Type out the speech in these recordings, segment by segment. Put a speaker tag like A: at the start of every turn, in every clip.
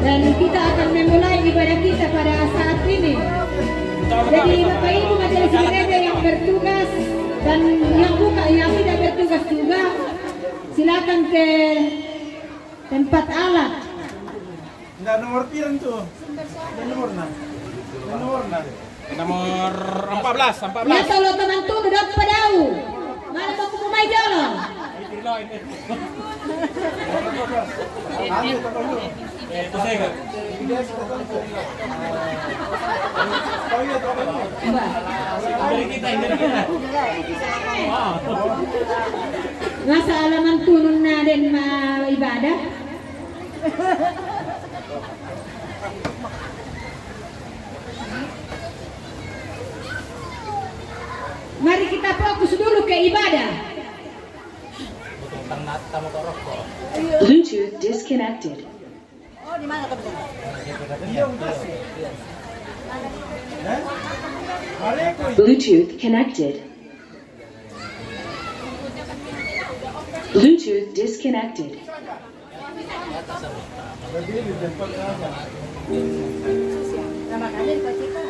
A: Dan kita akan memulai ibadah kita pada saat ini. Jadi Bapak Ibu majelis gereja yang bertugas dan yang tidak bertugas juga, silakan ke tempat alat.
B: Nggak nomor pirang tuh. Nomor 14.
A: Ya kalau teman tuh duduk padau. Mana mau kumai jalan? Nasa alaman tunun na din ibadah. Mari kita fokus dulu ke ibadah.
C: Bluetooth disconnected.
D: Oh, di mana tuh?
C: Bluetooth connected. Bluetooth disconnected.
D: Nama kalian pasti kok.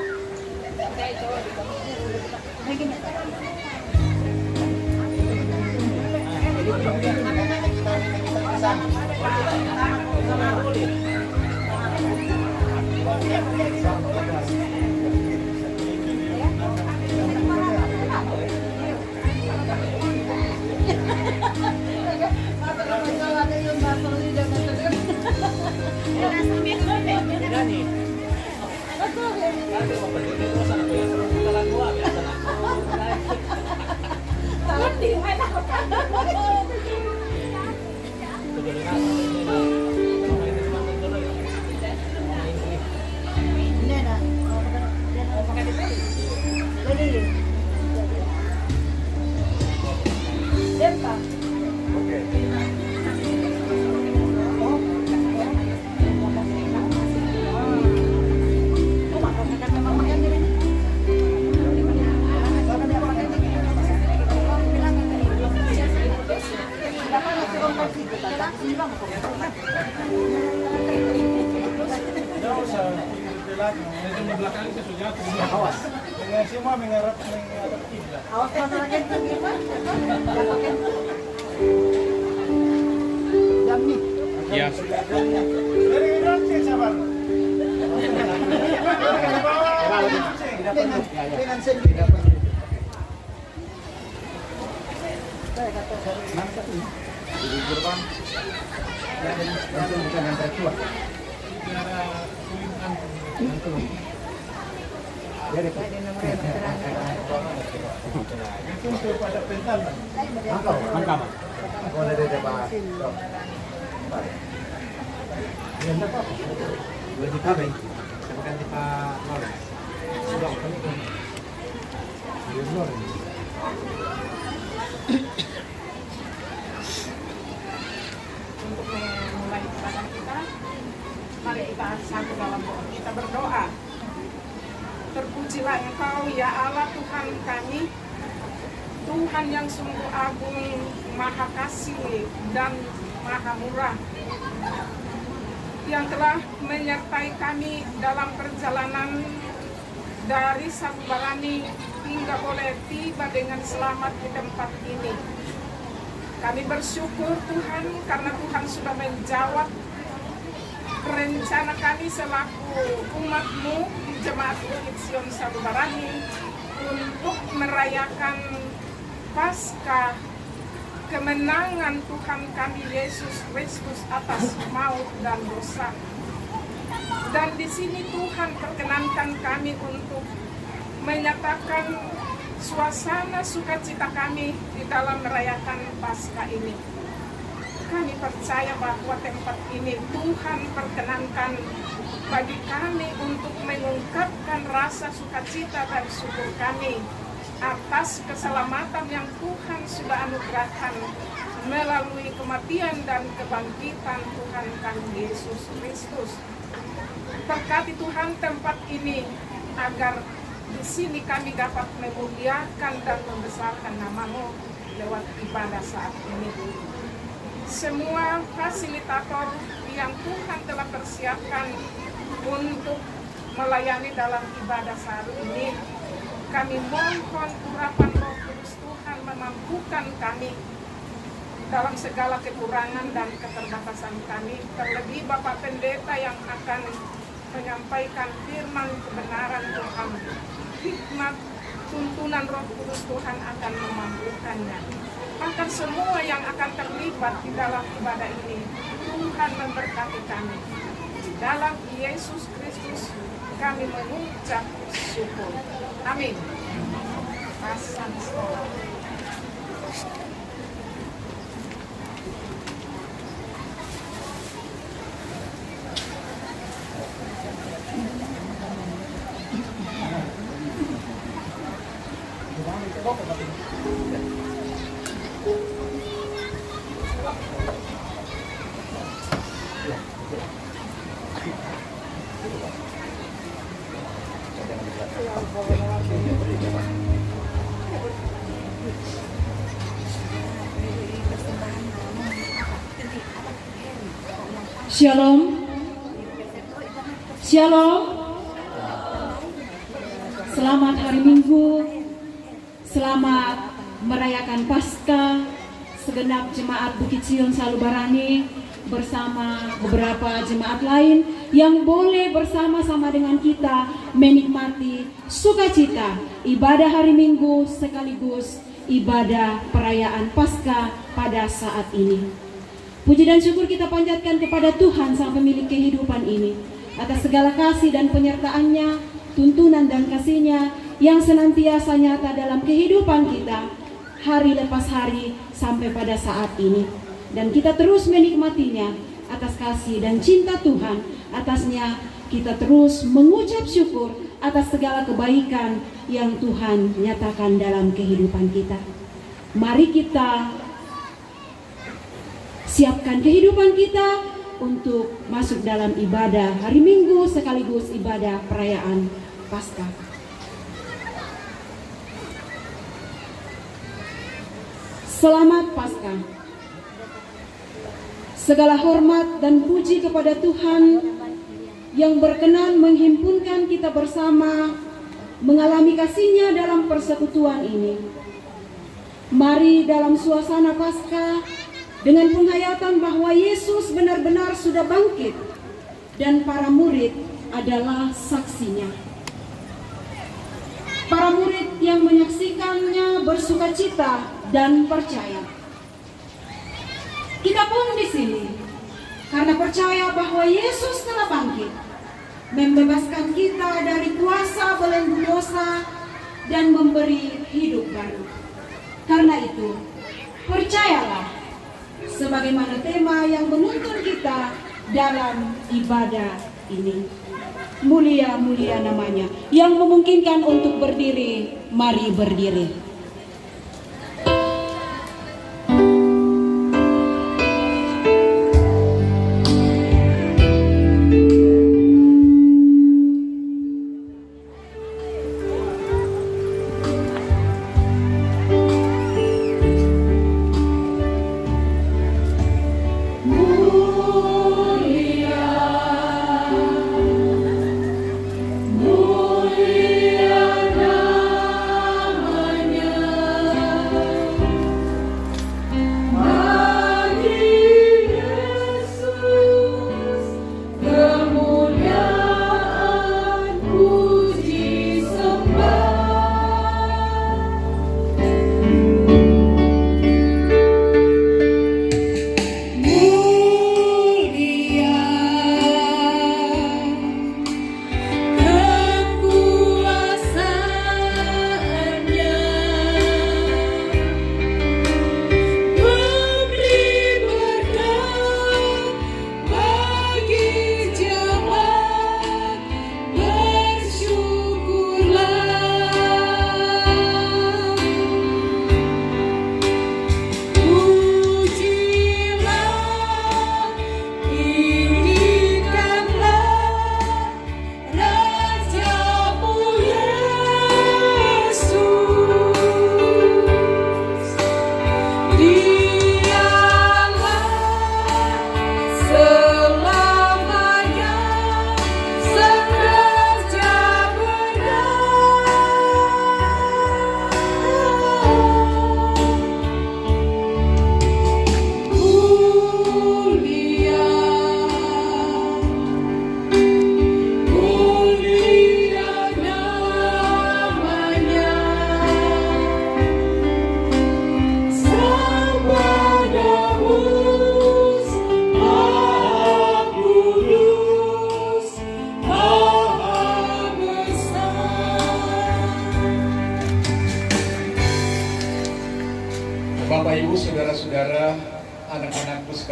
B: Semua mengharap kiblat.
D: Awas masyarakat itu gimana? Jamni.
B: Ya. Dari Indonesia sabar. Dengan sendiri dapat. Di gerbang. Langsung bukan yang tertua. Dari untuk pada pental. Mangkam. Oh, dari depan. Yang dapat. Boleh dikabai. Sekarang di Pak Lawrence. Sudah kan. Di Lawrence.
E: Untuk memulai ibadah kita, mari kita satu dalam doa. Kita berdoa. Terpujilah Engkau ya Allah Tuhan kami, Tuhan yang sungguh agung, maha kasih dan maha murah, yang telah menyertai kami dalam perjalanan dari Sabubarani hingga boleh tiba dengan selamat di tempat ini. Kami bersyukur Tuhan karena Tuhan sudah menjawab rencana kami selaku umat-Mu di Jemaat Bukit Sion Sabubarani untuk merayakan Paskah kemenangan Tuhan kami Yesus Kristus atas maut dan dosa. Dan di sini Tuhan perkenankan kami untuk menyatakan suasana sukacita kami di dalam merayakan Paskah ini. Kami percaya bahwa tempat ini Tuhan perkenankan bagi kami untuk mengungkapkan rasa sukacita dan syukur kami atas keselamatan yang Tuhan sudah anugerahkan melalui kematian dan kebangkitan Tuhan kami Yesus Kristus. Berkati Tuhan tempat ini agar di sini kami dapat memuliakan dan membesarkan nama-Mu lewat ibadah saat ini. Semua fasilitator yang Tuhan telah persiapkan untuk melayani dalam ibadah saat ini. Kami mohon urapan Roh Kudus Tuhan memampukan kami dalam segala kekurangan dan keterbatasan kami. Terlebih Bapak Pendeta yang akan menyampaikan firman kebenaran Tuhan. Hikmat tuntunan Roh Kudus Tuhan akan memampukannya. Bahkan semua yang akan terlibat di dalam ibadah ini, Tuhan memberkati kami. Di dalam Yesus Kristus kami mengucap syukur. Amin. Pasang sekolah.
A: Shalom. Shalom. Selamat hari Minggu. Selamat merayakan Paskah segenap jemaat Bukit Sion Salubarani bersama beberapa jemaat lain yang boleh bersama-sama dengan kita menikmati sukacita ibadah hari Minggu sekaligus ibadah perayaan Paskah pada saat ini. Puji dan syukur kita panjatkan kepada Tuhan Sang Pemilik kehidupan ini atas segala kasih dan penyertaan-Nya, tuntunan dan kasih-Nya yang senantiasa nyata dalam kehidupan kita hari lepas hari sampai pada saat ini. Dan kita terus menikmatinya atas kasih dan cinta Tuhan. Atasnya kita terus mengucap syukur atas segala kebaikan yang Tuhan nyatakan dalam kehidupan kita. Mari kita siapkan kehidupan kita untuk masuk dalam ibadah hari Minggu sekaligus ibadah perayaan Paskah. Selamat Paskah. Segala hormat dan puji kepada Tuhan yang berkenan menghimpunkan kita bersama mengalami kasih-Nya dalam persekutuan ini. Mari dalam suasana Paskah dengan penghayatan bahwa Yesus benar-benar sudah bangkit dan para murid adalah saksinya. Para murid yang menyaksikannya bersukacita dan percaya. Kita pun di sini karena percaya bahwa Yesus telah bangkit, membebaskan kita dari kuasa belenggu dosa dan memberi hidup baru. Karena itu, percayalah sebagaimana tema yang menuntun kita dalam ibadah ini. Mulia-mulia namanya yang memungkinkan untuk berdiri. Mari berdiri.
F: Mulia namanya.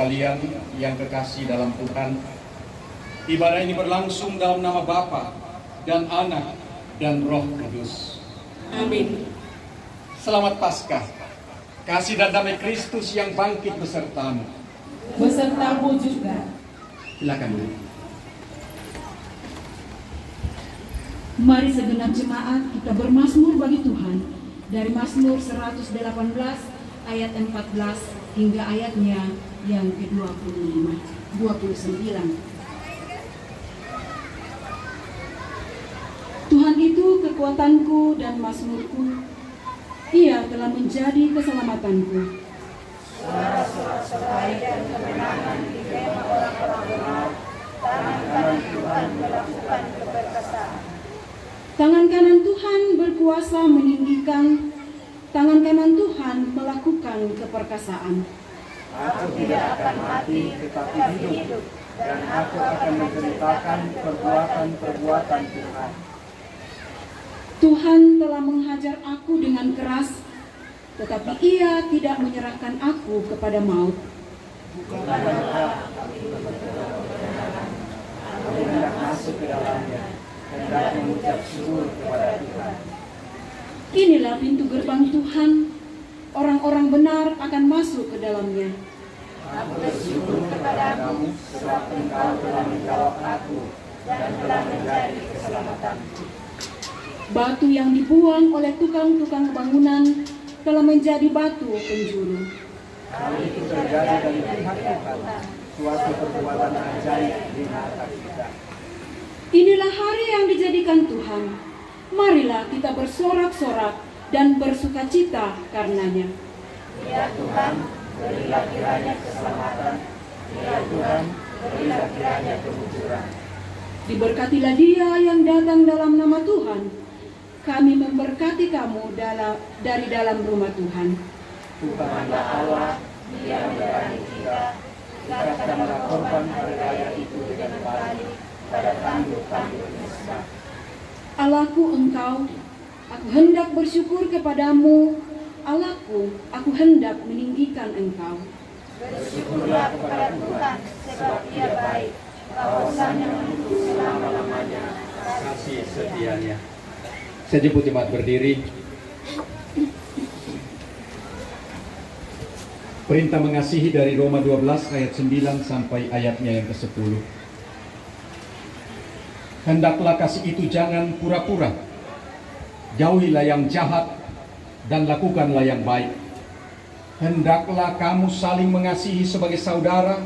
F: sekalian yang kekasih dalam Tuhan, ibadah ini berlangsung dalam nama Bapa dan Anak dan Roh Kudus.
E: Amin.
F: Selamat Paskah, kasih dan damai Kristus yang bangkit besertamu.
E: Besertamu juga.
F: Silakan dulu.
A: Mari segenap jemaat kita bermazmur bagi Tuhan dari Mazmur 118 ayat 14 hingga ayatnya yang ke-29. Tuhan itu kekuatanku dan mazmurku, Ia telah menjadi keselamatanku. Tangan kanan Tuhan berkuasa meninggikan, tangan kanan Tuhan melakukan keperkasaan.
B: Aku tidak akan mati tetapi hidup, dan aku akan menceritakan perbuatan-perbuatan Tuhan.
A: Tuhan telah menghajar aku dengan keras, tetapi Ia tidak menyerahkan aku kepada maut.
B: Aku hendak masuk ke dalamnya, hendak mengucap syukur kepada Tuhan.
A: Inilah pintu gerbang Tuhan, orang-orang benar akan masuk ke dalamnya.
B: Aku bersyukur kepadamu sebab Engkau telah menjawab aku dan telah menjadi keselamatanku.
A: Batu yang dibuang oleh tukang-tukang bangunan telah menjadi batu penjuru.
B: Hal itu terjadi dari pihak Tuhan, suatu perbuatan ajaib di mata kita.
A: Inilah hari yang dijadikan Tuhan. Marilah kita bersorak-sorak dan bersukacita karenanya.
B: Ya Tuhan, berilah kiranya keselamatan. Ya Tuhan, berilah kiranya kemujuran.
A: Diberkatilah Dia yang datang dalam nama Tuhan. Kami memberkati kamu dari dalam rumah Tuhan.
B: Tuhanlah Allah, Dia memberkati kita. Ikatkanlah korban hari raya itu dengan tali pada tanduk-tanduk mesbah.
A: Allahku Engkau, aku hendak bersyukur kepadamu. Allahku, aku hendak meninggikan Engkau.
B: Bersyukurlah kepada Tuhan, sebab Ia baik. Kawasannya untuk selama-lamanya, kasih setianya.
F: Saya jemput jemaat berdiri. Perintah mengasihi dari Roma 12 ayat 9 sampai ayatnya yang ke-10. Hendaklah kasih itu jangan pura-pura. Jauhilah yang jahat dan lakukanlah yang baik. Hendaklah kamu saling mengasihi sebagai saudara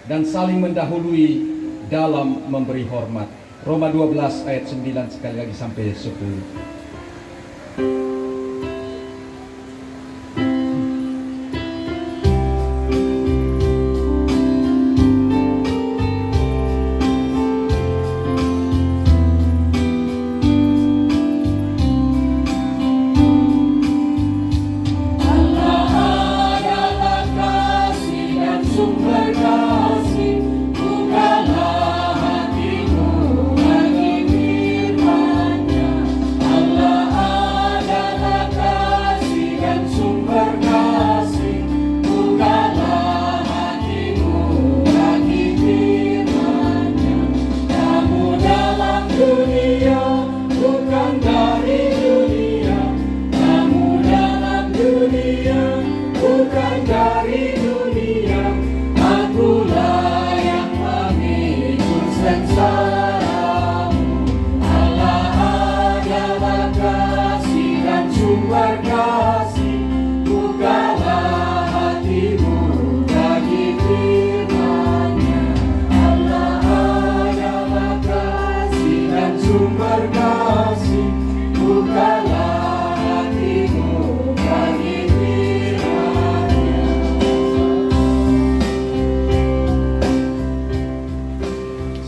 F: dan saling mendahului dalam memberi hormat. Roma 12 ayat 9 sekali lagi sampai 10.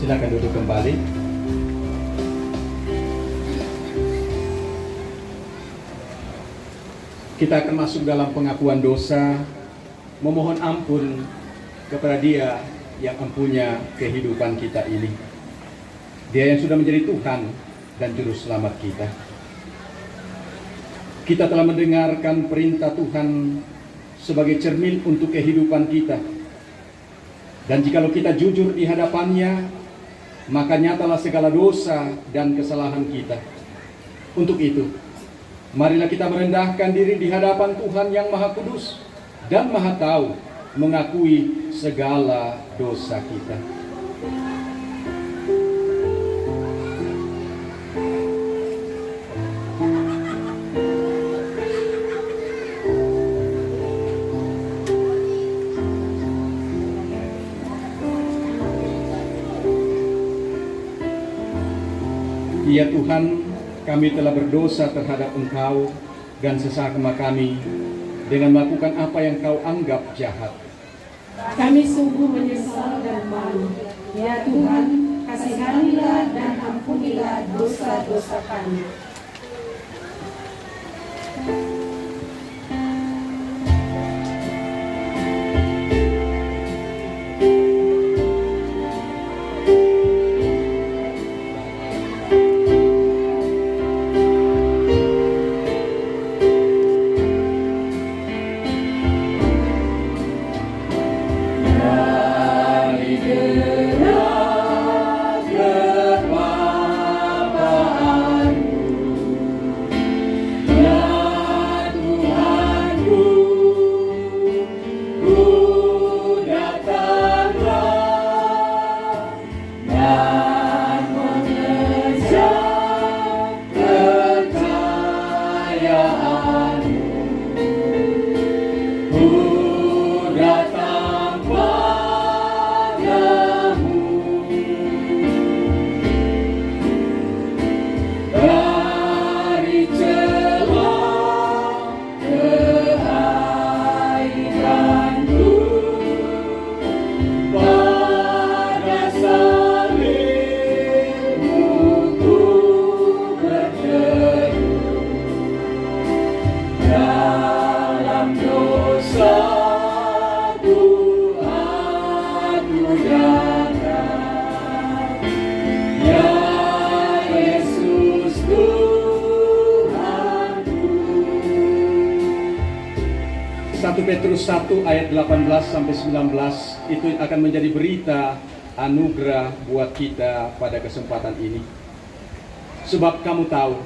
F: Silakan duduk kembali. Kita akan masuk dalam pengakuan dosa, memohon ampun kepada Dia yang empunya kehidupan kita ini. Dia yang sudah menjadi Tuhan dan Juru Selamat kita. Kita telah mendengarkan perintah Tuhan sebagai cermin untuk kehidupan kita. Dan jikalau kita jujur di hadapannya, maka nyatalah segala dosa dan kesalahan kita. Untuk itu, marilah kita merendahkan diri di hadapan Tuhan yang Maha Kudus dan Maha Tahu, mengakui segala dosa kita. Ya Tuhan, kami telah berdosa terhadap Engkau dan sesama kami dengan melakukan apa yang Kau anggap jahat.
G: Kami sungguh menyesal dan malu. Ya Tuhan, kasihanilah dan ampunilah dosa-dosa kami.
F: Petrus 1 ayat 18 sampai 19 itu akan menjadi berita anugerah buat kita pada kesempatan ini. Sebab kamu tahu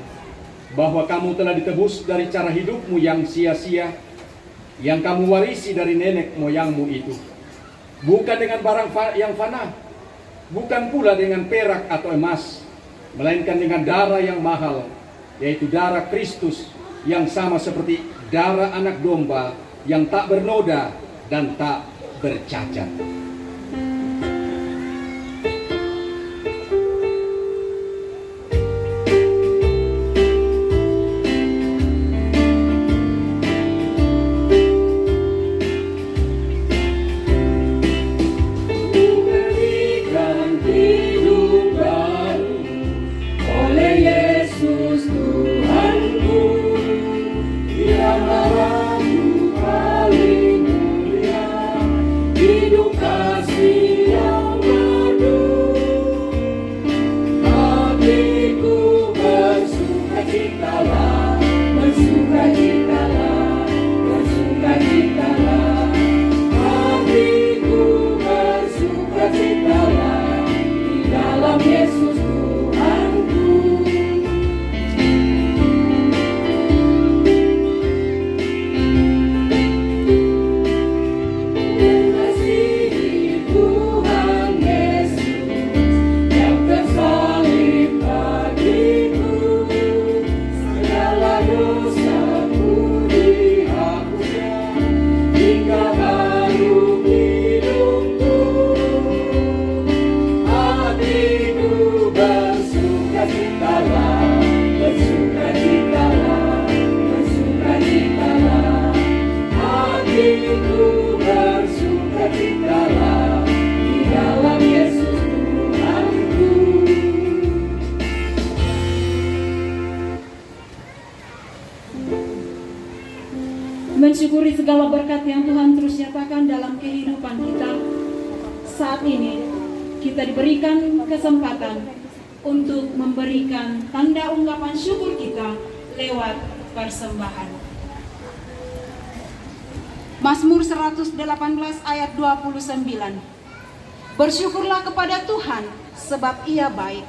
F: bahwa kamu telah ditebus dari cara hidupmu yang sia-sia, yang kamu warisi dari nenek moyangmu itu, bukan dengan barang yang fana, bukan pula dengan perak atau emas, melainkan dengan darah yang mahal, yaitu darah Kristus, yang sama seperti darah anak domba yang tak bernoda dan tak bercacat.
A: Mensyukuri segala berkat yang Tuhan terus nyatakan dalam kehidupan kita. Saat ini kita diberikan kesempatan untuk memberikan tanda ungkapan syukur kita lewat persembahan. Mazmur 118 ayat 29.
H: Bersyukurlah kepada Tuhan, sebab Ia baik.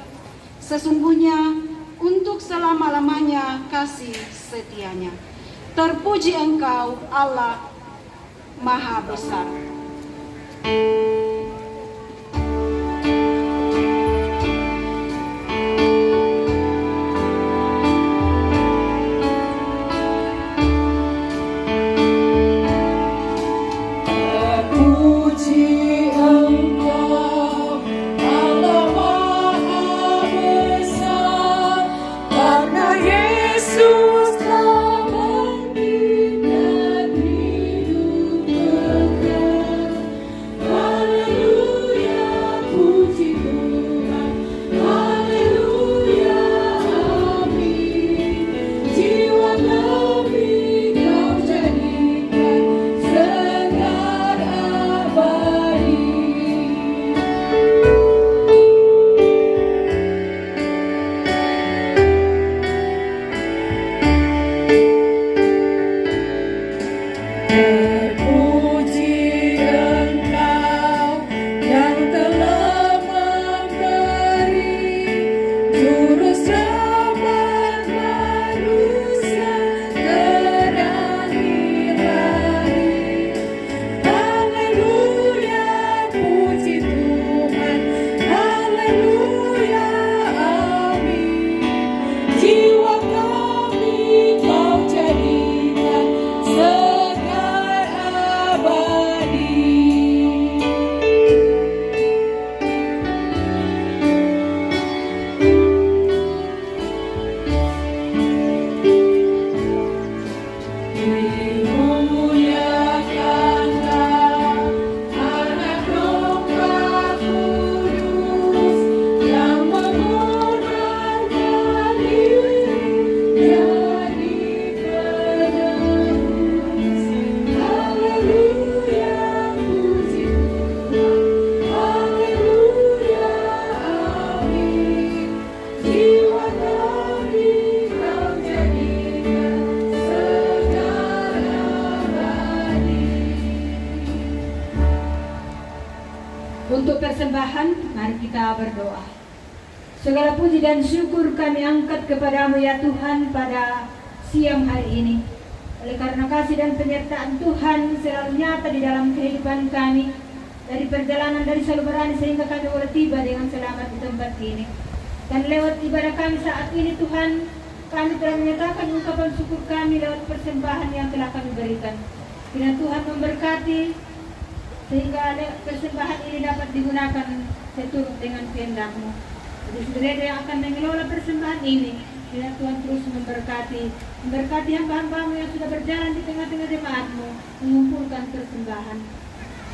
H: Sesungguhnya untuk selama-lamanya kasih setianya. Terpuji Engkau, Allah Maha Besar.
A: Untuk persembahan, mari kita berdoa. Segala puji dan syukur kami angkat kepadamu ya Tuhan pada siang hari ini. Oleh karena kasih dan penyertaan Tuhan selalu nyata di dalam kehidupan kami. Dari perjalanan dari Salubarani sehingga kami boleh tiba dengan selamat di tempat ini. Dan lewat ibadah kami saat ini Tuhan, kami telah menyatakan ungkapan syukur kami lewat persembahan yang telah kami berikan. Kiranya Tuhan memberkati sehingga persembahan ini dapat digunakan seturut dengan kehendak-Mu. Jadi saudara yang akan mengelola persembahan ini, kiranya Tuhan terus memberkati hamba-hamba-Mu yang sudah berjalan di tengah-tengah jemaat-Mu, mengumpulkan persembahan.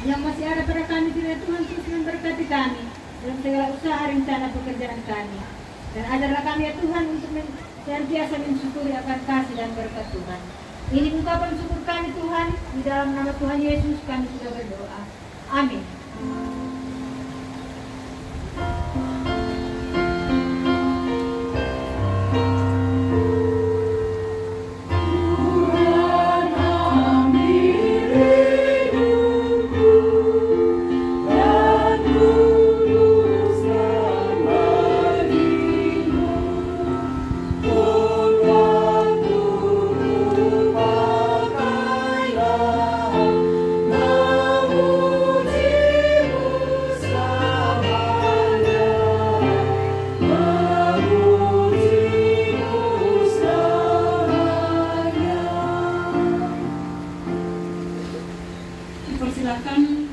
A: Yang masih ada pada kami, kiranya Tuhan terus memberkati kami dalam segala usaha rencana pekerjaan kami. Dan ajarlah kami ya Tuhan untuk senantiasa mensyukuri akan kasih dan berkat Tuhan. Ini ungkapan syukur kami Tuhan, di dalam nama Tuhan Yesus kami sudah berdoa. Amin.
G: Persilakan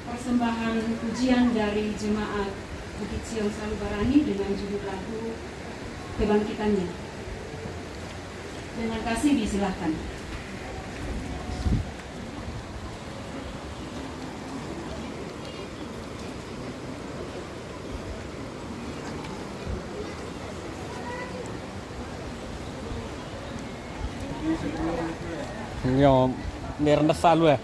G: persembahan pujian dari jemaat Bukit Sion Salubarani dengan judul lagu Kebangkitannya. Dengan kasih disilakan.
I: Yo, meron na salo eh.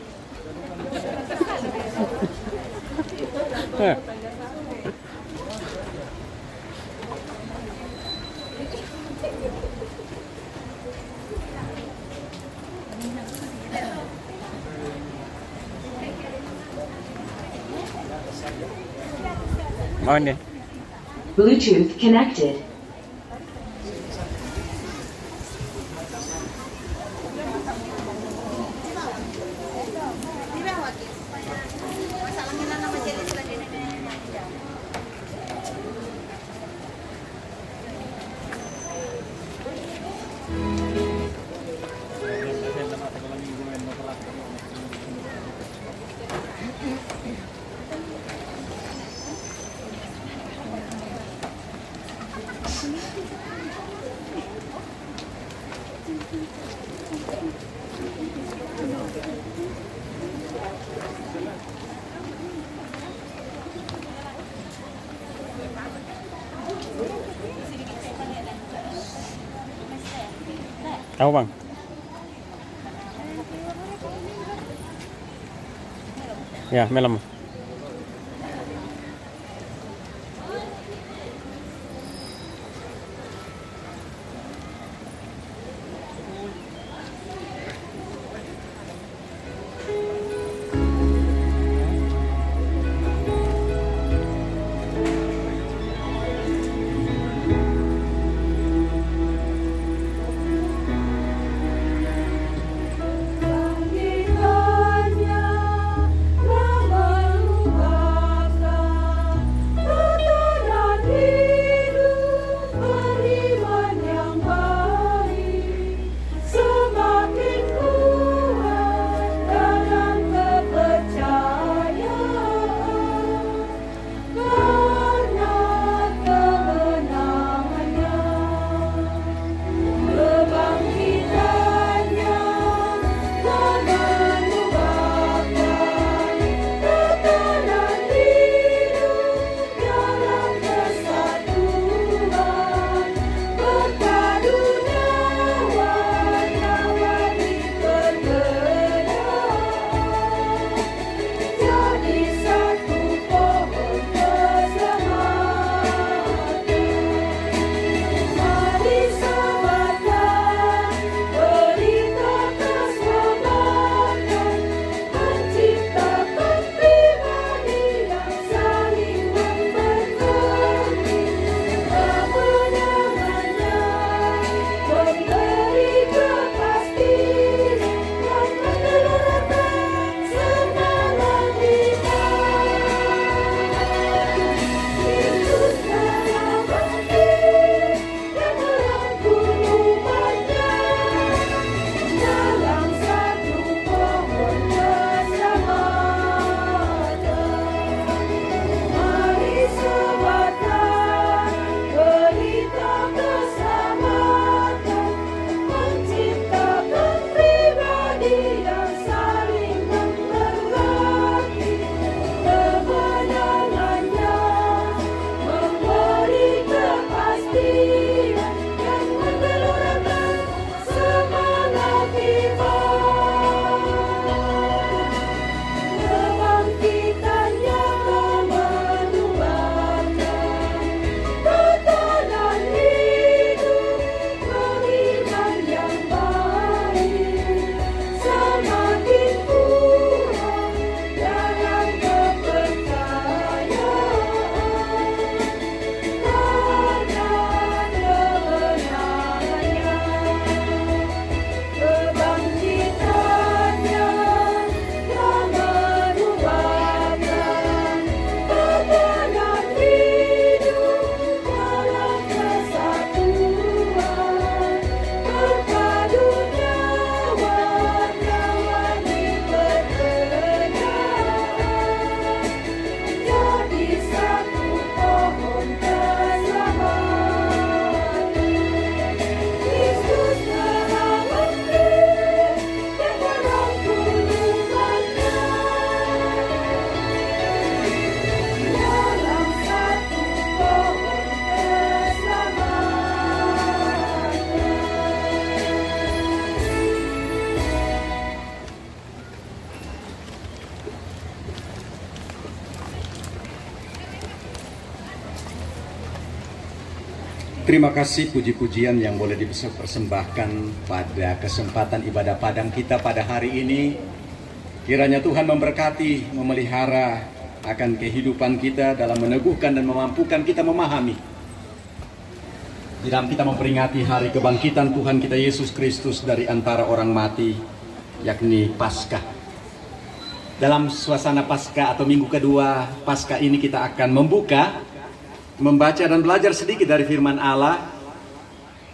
I: Oh ini.
C: Bluetooth connected.
I: Tahu bang? Ya, melam.
F: Terima kasih puji-pujian yang boleh dipersembahkan pada kesempatan ibadah padang kita pada hari ini. Kiranya Tuhan memberkati, memelihara akan kehidupan kita dalam meneguhkan dan memampukan kita memahami di dalam kita memperingati hari kebangkitan Tuhan kita Yesus Kristus dari antara orang mati, yakni Paskah. Dalam suasana Paskah atau minggu kedua Paskah ini kita akan membaca dan belajar sedikit dari firman Allah.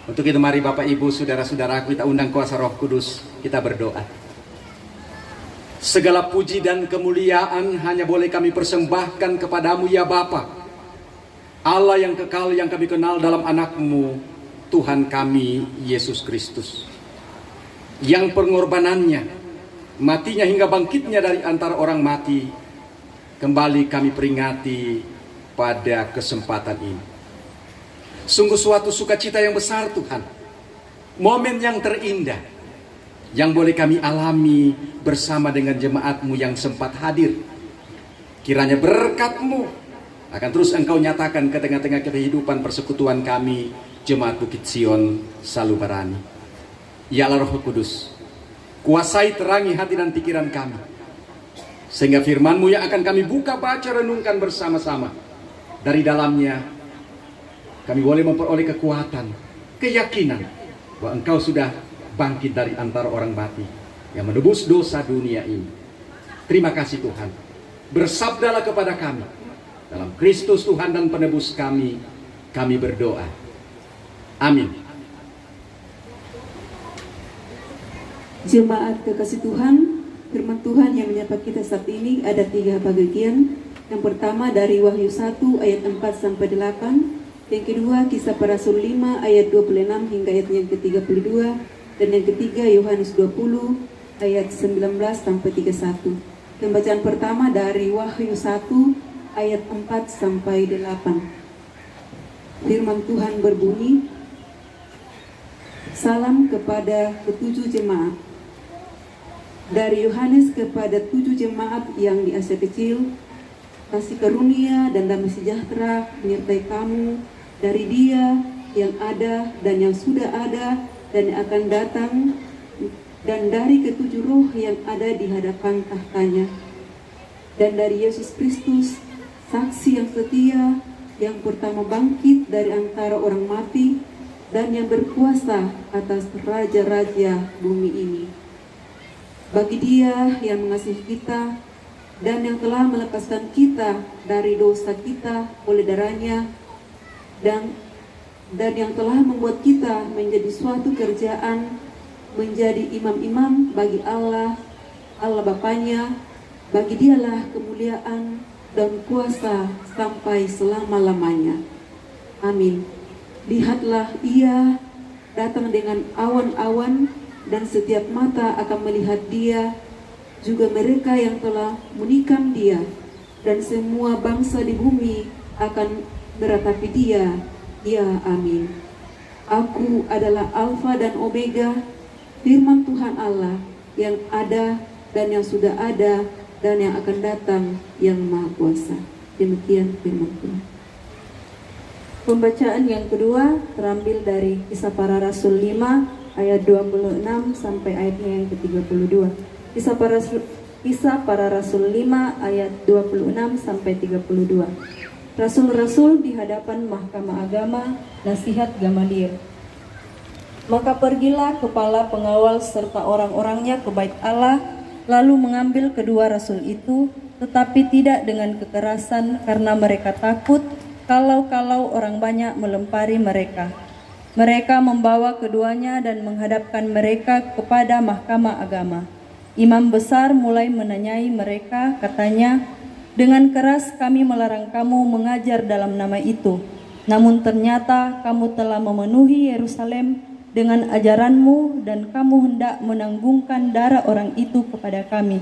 F: Untuk itu mari Bapak Ibu, saudara-saudaraku, kita undang kuasa Roh Kudus, kita berdoa. Segala puji dan kemuliaan hanya boleh kami persembahkan kepadamu ya Bapa, Allah yang kekal yang kami kenal dalam anak-Mu, Tuhan kami Yesus Kristus, yang pengorbanannya, matinya hingga bangkitnya dari antara orang mati, kembali kami peringati pada kesempatan ini. Sungguh suatu sukacita yang besar Tuhan, momen yang terindah yang boleh kami alami bersama dengan jemaat-Mu yang sempat hadir. Kiranya berkat-Mu akan terus Engkau nyatakan ke tengah-tengah kehidupan persekutuan kami, Jemaat Bukit Sion Salubarani. Ya Allah Roh Kudus, kuasai terangi hati dan pikiran kami, sehingga firman-Mu yang akan kami buka, baca, renungkan bersama-sama, dari dalamnya kami boleh memperoleh kekuatan, keyakinan bahwa Engkau sudah bangkit dari antara orang mati yang menebus dosa dunia ini. Terima kasih Tuhan. Bersabdalah kepada kami. Dalam Kristus Tuhan dan penebus kami berdoa. Amin.
J: Jemaat kekasih Tuhan, firman Tuhan yang menyapa kita saat ini ada 3 bagian. Yang pertama dari Wahyu 1 ayat 4-8. Yang kedua Kisah Para Rasul 5 ayat 26 hingga ayat yang ke-32. Dan yang ketiga Yohanes 20 ayat 19-31. Pembacaan pertama dari Wahyu 1 ayat 4-8. Firman Tuhan berbunyi, salam kepada ke-7 jemaat. Dari Yohanes kepada 7 jemaat yang di Asia Kecil, kasih karunia dan damai sejahtera menyertai kamu dari Dia yang ada dan yang sudah ada dan yang akan datang, dan dari ke-7 roh yang ada di hadapan tahtanya, dan dari Yesus Kristus, saksi yang setia, yang pertama bangkit dari antara orang mati, dan yang berkuasa atas raja-raja bumi ini. Bagi Dia yang mengasihi kita, dan yang telah melepaskan kita dari dosa kita oleh darahnya, dan yang telah membuat kita menjadi suatu kerjaan, menjadi imam-imam bagi Allah Bapanya. Bagi Dialah kemuliaan dan kuasa sampai selama-lamanya. Amin. Lihatlah Ia datang dengan awan-awan, dan setiap mata akan melihat Dia, juga mereka yang telah menikam Dia, dan semua bangsa di bumi akan meratapi Dia. Ya, amin. Aku adalah Alfa dan Omega, firman Tuhan Allah yang ada dan yang sudah ada dan yang akan datang, yang Maha Kuasa. Demikian firman Tuhan. Pembacaan yang kedua terambil dari Kisah Para Rasul 5 ayat 26 sampai ayatnya yang ke-32. Kisah Para Rasul 5 ayat 26 sampai 32. Rasul-rasul di hadapan Mahkamah Agama, nasihat Gamaliel. Maka pergilah kepala pengawal serta orang-orangnya ke bait Allah, lalu mengambil kedua rasul itu, tetapi tidak dengan kekerasan, karena mereka takut kalau orang banyak melempari mereka. Mereka membawa keduanya dan menghadapkan mereka kepada Mahkamah Agama. Imam besar mulai menanyai mereka, katanya, dengan keras kami melarang kamu mengajar dalam nama itu. Namun ternyata kamu telah memenuhi Yerusalem dengan ajaranmu, dan kamu hendak menanggungkan darah orang itu kepada kami.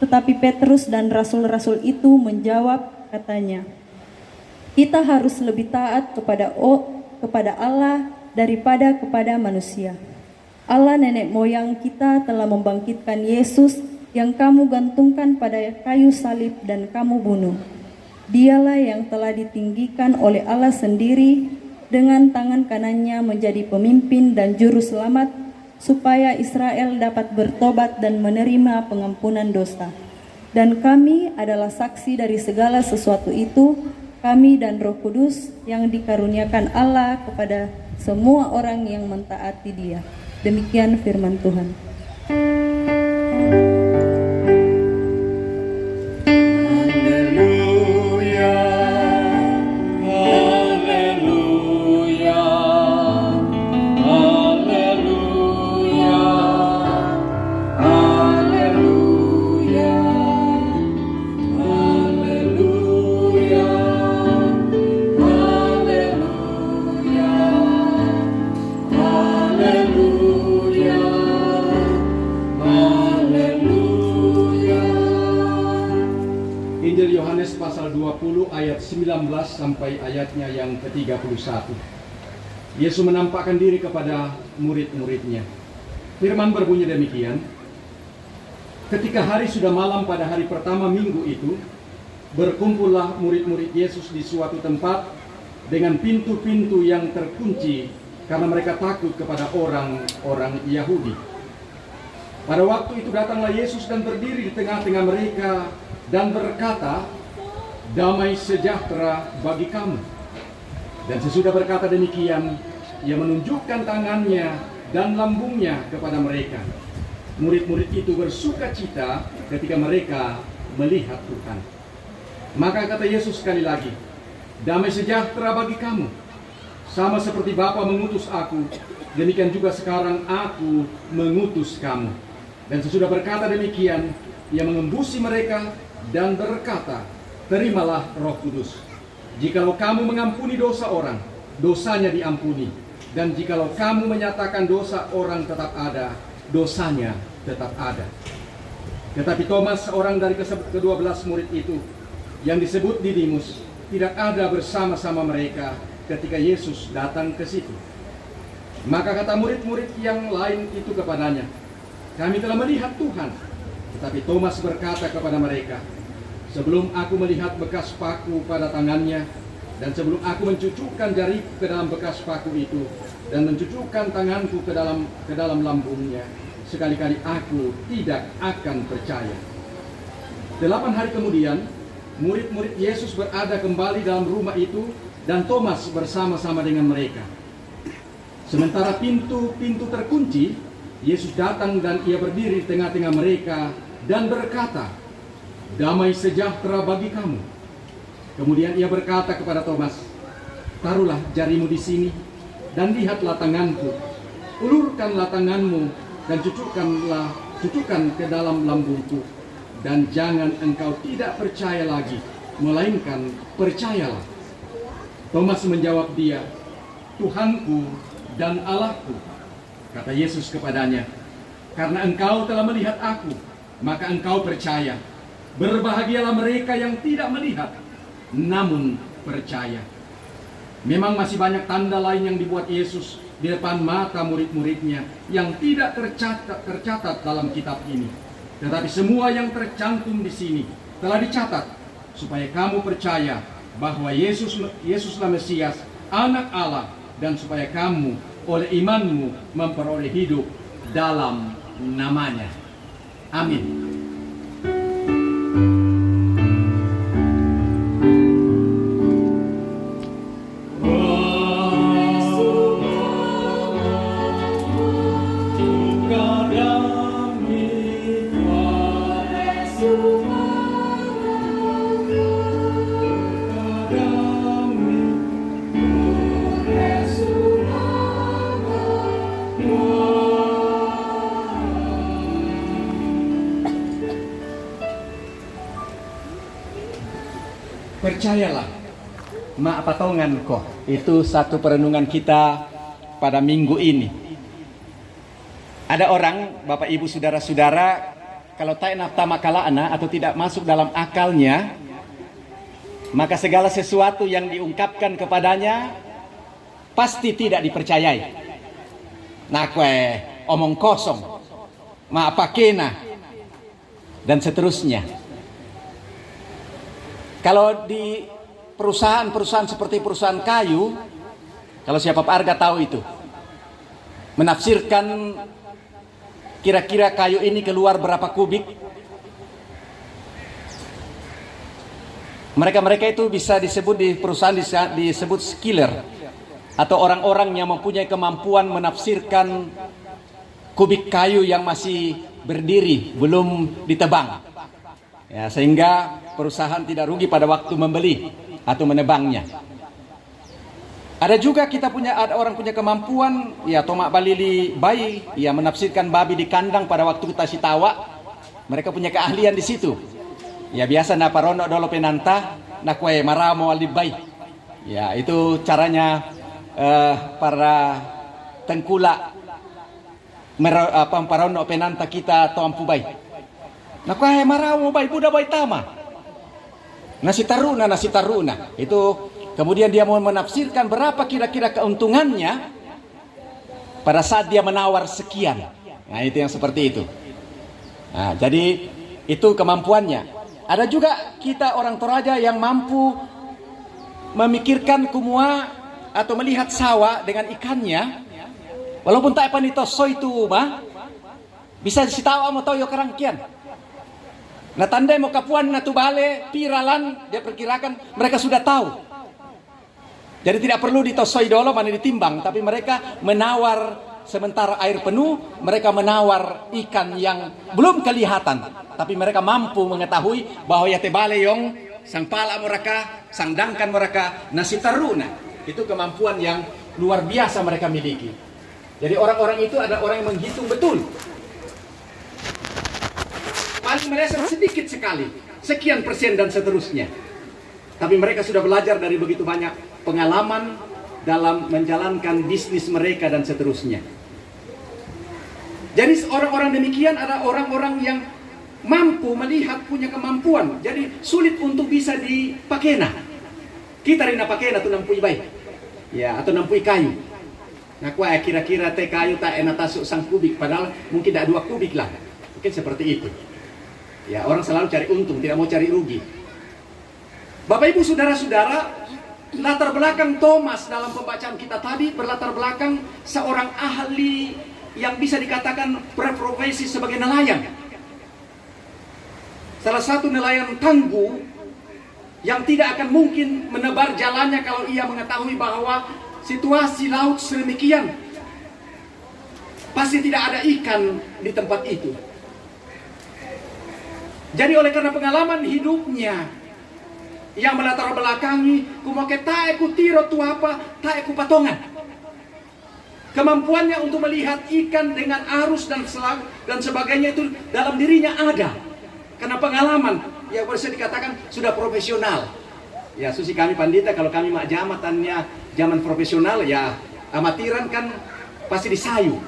J: Tetapi Petrus dan rasul-rasul itu menjawab, katanya, kita harus lebih taat kepada Allah daripada kepada manusia. Allah nenek moyang kita telah membangkitkan Yesus yang kamu gantungkan pada kayu salib dan kamu bunuh. Dialah yang telah ditinggikan oleh Allah sendiri, dengan tangan kanannya menjadi pemimpin dan juru selamat, supaya Israel dapat bertobat dan menerima pengampunan dosa.
K: Dan kami adalah saksi dari segala sesuatu itu, kami dan Roh Kudus yang dikaruniakan Allah kepada semua orang yang mentaati Dia. Demikian firman Tuhan.
F: Injil Yohanes pasal 20 ayat 19 sampai ayatnya yang ke-31. Yesus menampakkan diri kepada murid-muridnya. Firman berbunyi demikian. Ketika hari sudah malam pada hari pertama minggu itu, berkumpullah murid-murid Yesus di suatu tempat dengan pintu-pintu yang terkunci karena mereka takut kepada orang-orang Yahudi. Pada waktu itu datanglah Yesus dan berdiri di tengah-tengah mereka dan berkata, "Damai sejahtera bagi kamu." Dan sesudah berkata demikian, Ia menunjukkan tangannya dan lambungnya kepada mereka. Murid-murid itu bersukacita ketika mereka melihat Tuhan. Maka kata Yesus sekali lagi, "Damai sejahtera bagi kamu. Sama seperti Bapa mengutus aku, demikian juga sekarang aku mengutus kamu." Dan sesudah berkata demikian, Ia mengembusi mereka dan berkata, "Terimalah Roh Kudus. Jikalau kamu mengampuni dosa orang, dosanya diampuni. Dan jikalau kamu menyatakan dosa orang tetap ada, dosanya tetap ada." Tetapi Thomas, seorang dari ke-12 murid itu, yang disebut Didimus, tidak ada bersama-sama mereka ketika Yesus datang ke situ. Maka kata murid-murid yang lain itu kepadanya, "Kami telah melihat Tuhan." Tetapi Thomas berkata kepada mereka, "Sebelum aku melihat bekas paku pada tangannya, dan sebelum aku mencucukkan jariku ke dalam bekas paku itu, dan mencucukkan tanganku ke dalam lambungnya, sekali-kali aku tidak akan percaya." 8 hari kemudian, murid-murid Yesus berada kembali dalam rumah itu, dan Thomas bersama-sama dengan mereka. Sementara pintu-pintu terkunci, Yesus datang dan Ia berdiri di tengah-tengah mereka dan berkata, "Damai sejahtera bagi kamu." Kemudian Ia berkata kepada Thomas, "Taruhlah jarimu di sini dan lihatlah tanganku. Ulurkanlah tanganmu dan cucukkan ke dalam lambungku. Dan jangan engkau tidak percaya lagi, melainkan percayalah." Thomas menjawab dia, "Tuhanku dan Allahku." Kata Yesus kepadanya, "Karena engkau telah melihat aku, maka engkau percaya. Berbahagialah mereka yang tidak melihat, namun percaya." Memang masih banyak tanda lain yang dibuat Yesus di depan mata murid-muridnya yang tidak tercatat dalam kitab ini. Tetapi semua yang tercantum di sini telah dicatat supaya kamu percaya bahwa Yesuslah Mesias, Anak Allah, dan supaya kamu oleh imanmu memperoleh hidup dalam namanya. Amin. Percayalah, mak patongan kok. Itu satu perenungan kita pada minggu ini. Ada orang, Bapak Ibu Saudara-saudara, kalau tak nafta makalana atau tidak masuk dalam akalnya, maka segala sesuatu yang diungkapkan kepadanya pasti tidak dipercayai. Nah, omong kosong, mak apa kena, dan seterusnya. Kalau di perusahaan-perusahaan seperti perusahaan kayu, kalau siapa Arga tahu itu, menafsirkan kira-kira kayu ini keluar berapa kubik, Mereka-mereka itu bisa disebut di perusahaan disebut skiller, atau orang-orang yang mempunyai kemampuan menafsirkan kubik kayu yang masih berdiri, belum ditebang. Ya, sehingga perusahaan tidak rugi pada waktu membeli atau menebangnya. Ada juga ada orang punya kemampuan, ya tomak balili bayi, ya menafsirkan babi di kandang pada waktu kita sitawa. Mereka punya keahlian di situ. Ya biasa na parono dolo penanta, na kue maramo alibay. Ya itu caranya para tengkula parono penanta kita atau ampubay. Na kue maramo bay buda bay tama. Nasi taruna. Itu kemudian dia mau menafsirkan berapa kira-kira keuntungannya pada saat dia menawar sekian. Nah itu yang seperti itu. Nah, jadi itu kemampuannya. Ada juga kita orang Toraja yang mampu memikirkan kumua atau melihat sawah dengan ikannya, walaupun tak panito soy itu mah bisa disitawa mo toyo kerangkian. Nah tandai mo kapuan na tubale piralan, dia perkirakan mereka sudah tahu. Jadi tidak perlu ditosoi dolo mana ditimbang, tapi mereka menawar sementara air penuh, mereka menawar ikan yang belum kelihatan, tapi mereka mampu mengetahui bahwa ya tebale yong sang pala mereka, sang dangkan mereka, nasi taruna. Itu kemampuan yang luar biasa mereka miliki. Jadi orang-orang itu ada orang yang menghitung betul. Paling mereka sedikit sekali, sekian persen dan seterusnya. Tapi mereka sudah belajar dari begitu banyak pengalaman dalam menjalankan bisnis mereka dan seterusnya. Jadi orang-orang demikian ada orang-orang yang mampu melihat, punya kemampuan. Jadi sulit untuk bisa dipakena. Kita rina pakena tu nampui baik. Ya, atau nampui kayu. Nah, kira-kira teh kayu tak enak tasuk sang kubik, padahal mungkin tak 2 kubik lah. Mungkin seperti itu. Ya, orang selalu cari untung, tidak mau cari rugi. Bapak Ibu Saudara-saudara, latar belakang Thomas dalam pembacaan kita tadi berlatar belakang seorang ahli yang bisa dikatakan berprofesi sebagai nelayan. Salah satu nelayan tangguh yang tidak akan mungkin menebar jalannya kalau ia mengetahui bahwa situasi laut sedemikian. Pasti tidak ada ikan di tempat itu. Jadi oleh karena pengalaman hidupnya yang melatar belakangi, kumoke taeku tiro tu apa, taeku patongan. Kemampuannya untuk melihat ikan dengan arus dan sebagainya itu dalam dirinya ada. Karena pengalaman, ya bisa dikatakan sudah profesional. Ya susi kami pandita, kalau kami mak jamatannya zaman profesional, ya amatiran kan pasti disayu.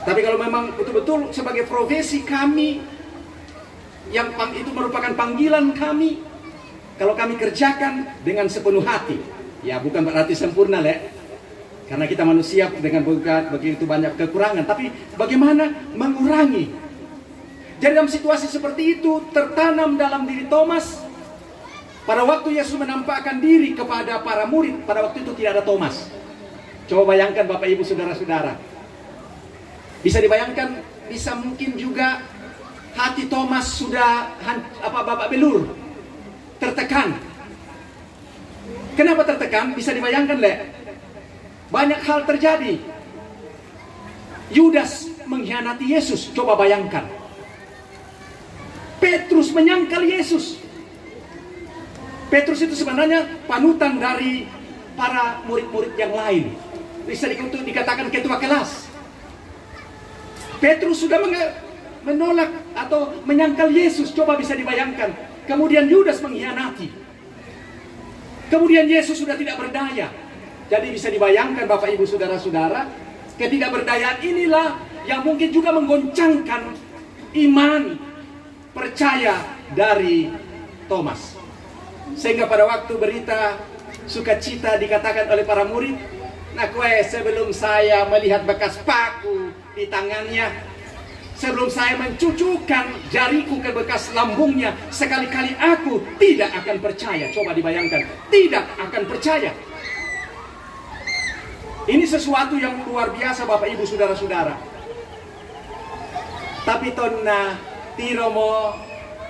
F: Tapi kalau memang betul-betul sebagai profesi kami, yang itu merupakan panggilan kami, kalau kami kerjakan dengan sepenuh hati, ya bukan berarti sempurna le. Karena kita manusia dengan begitu banyak kekurangan, tapi bagaimana mengurangi. Jadi dalam situasi seperti itu tertanam dalam diri Thomas. Pada waktu Yesus menampakkan diri kepada para murid, pada waktu itu tidak ada Thomas. Coba bayangkan Bapak Ibu Saudara-saudara. Bisa dibayangkan, bisa mungkin juga hati Thomas sudah babak belur, tertekan. Kenapa tertekan? Bisa dibayangkan le. Banyak hal terjadi. Yudas mengkhianati Yesus. Coba bayangkan. Petrus menyangkal Yesus. Petrus itu sebenarnya panutan dari para murid-murid yang lain. Bisa dikatakan ketua kelas. Petrus sudah menolak atau menyangkal Yesus. Coba bisa dibayangkan. Kemudian Yudas mengkhianati. Kemudian Yesus sudah tidak berdaya. Jadi bisa dibayangkan Bapak Ibu Saudara-saudara, ketidakberdayaan inilah yang mungkin juga menggoncangkan iman, percaya dari Thomas. Sehingga pada waktu berita sukacita dikatakan oleh para murid, nah sebelum saya melihat bekas paku di tangannya, sebelum saya mencucukkan jariku ke bekas lambungnya, sekali-kali aku tidak akan percaya. Coba dibayangkan, tidak akan percaya. Ini sesuatu yang luar biasa Bapak Ibu Saudara-saudara. Tapi tonna tiromo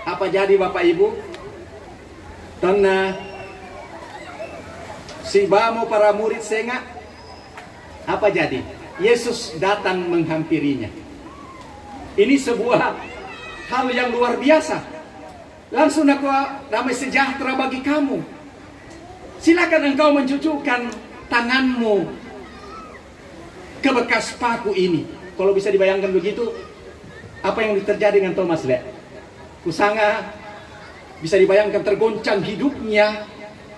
F: apa jadi Bapak Ibu? Tanah si bamo para murid sengak, apa jadi? Yesus datang menghampirinya. Ini sebuah hal yang luar biasa. Langsung aku damai sejahtera bagi kamu. Silakan engkau mencucukkan tanganmu ke bekas paku ini. Kalau bisa dibayangkan begitu, apa yang terjadi dengan Thomas, Le? Kusanga bisa dibayangkan tergoncang hidupnya,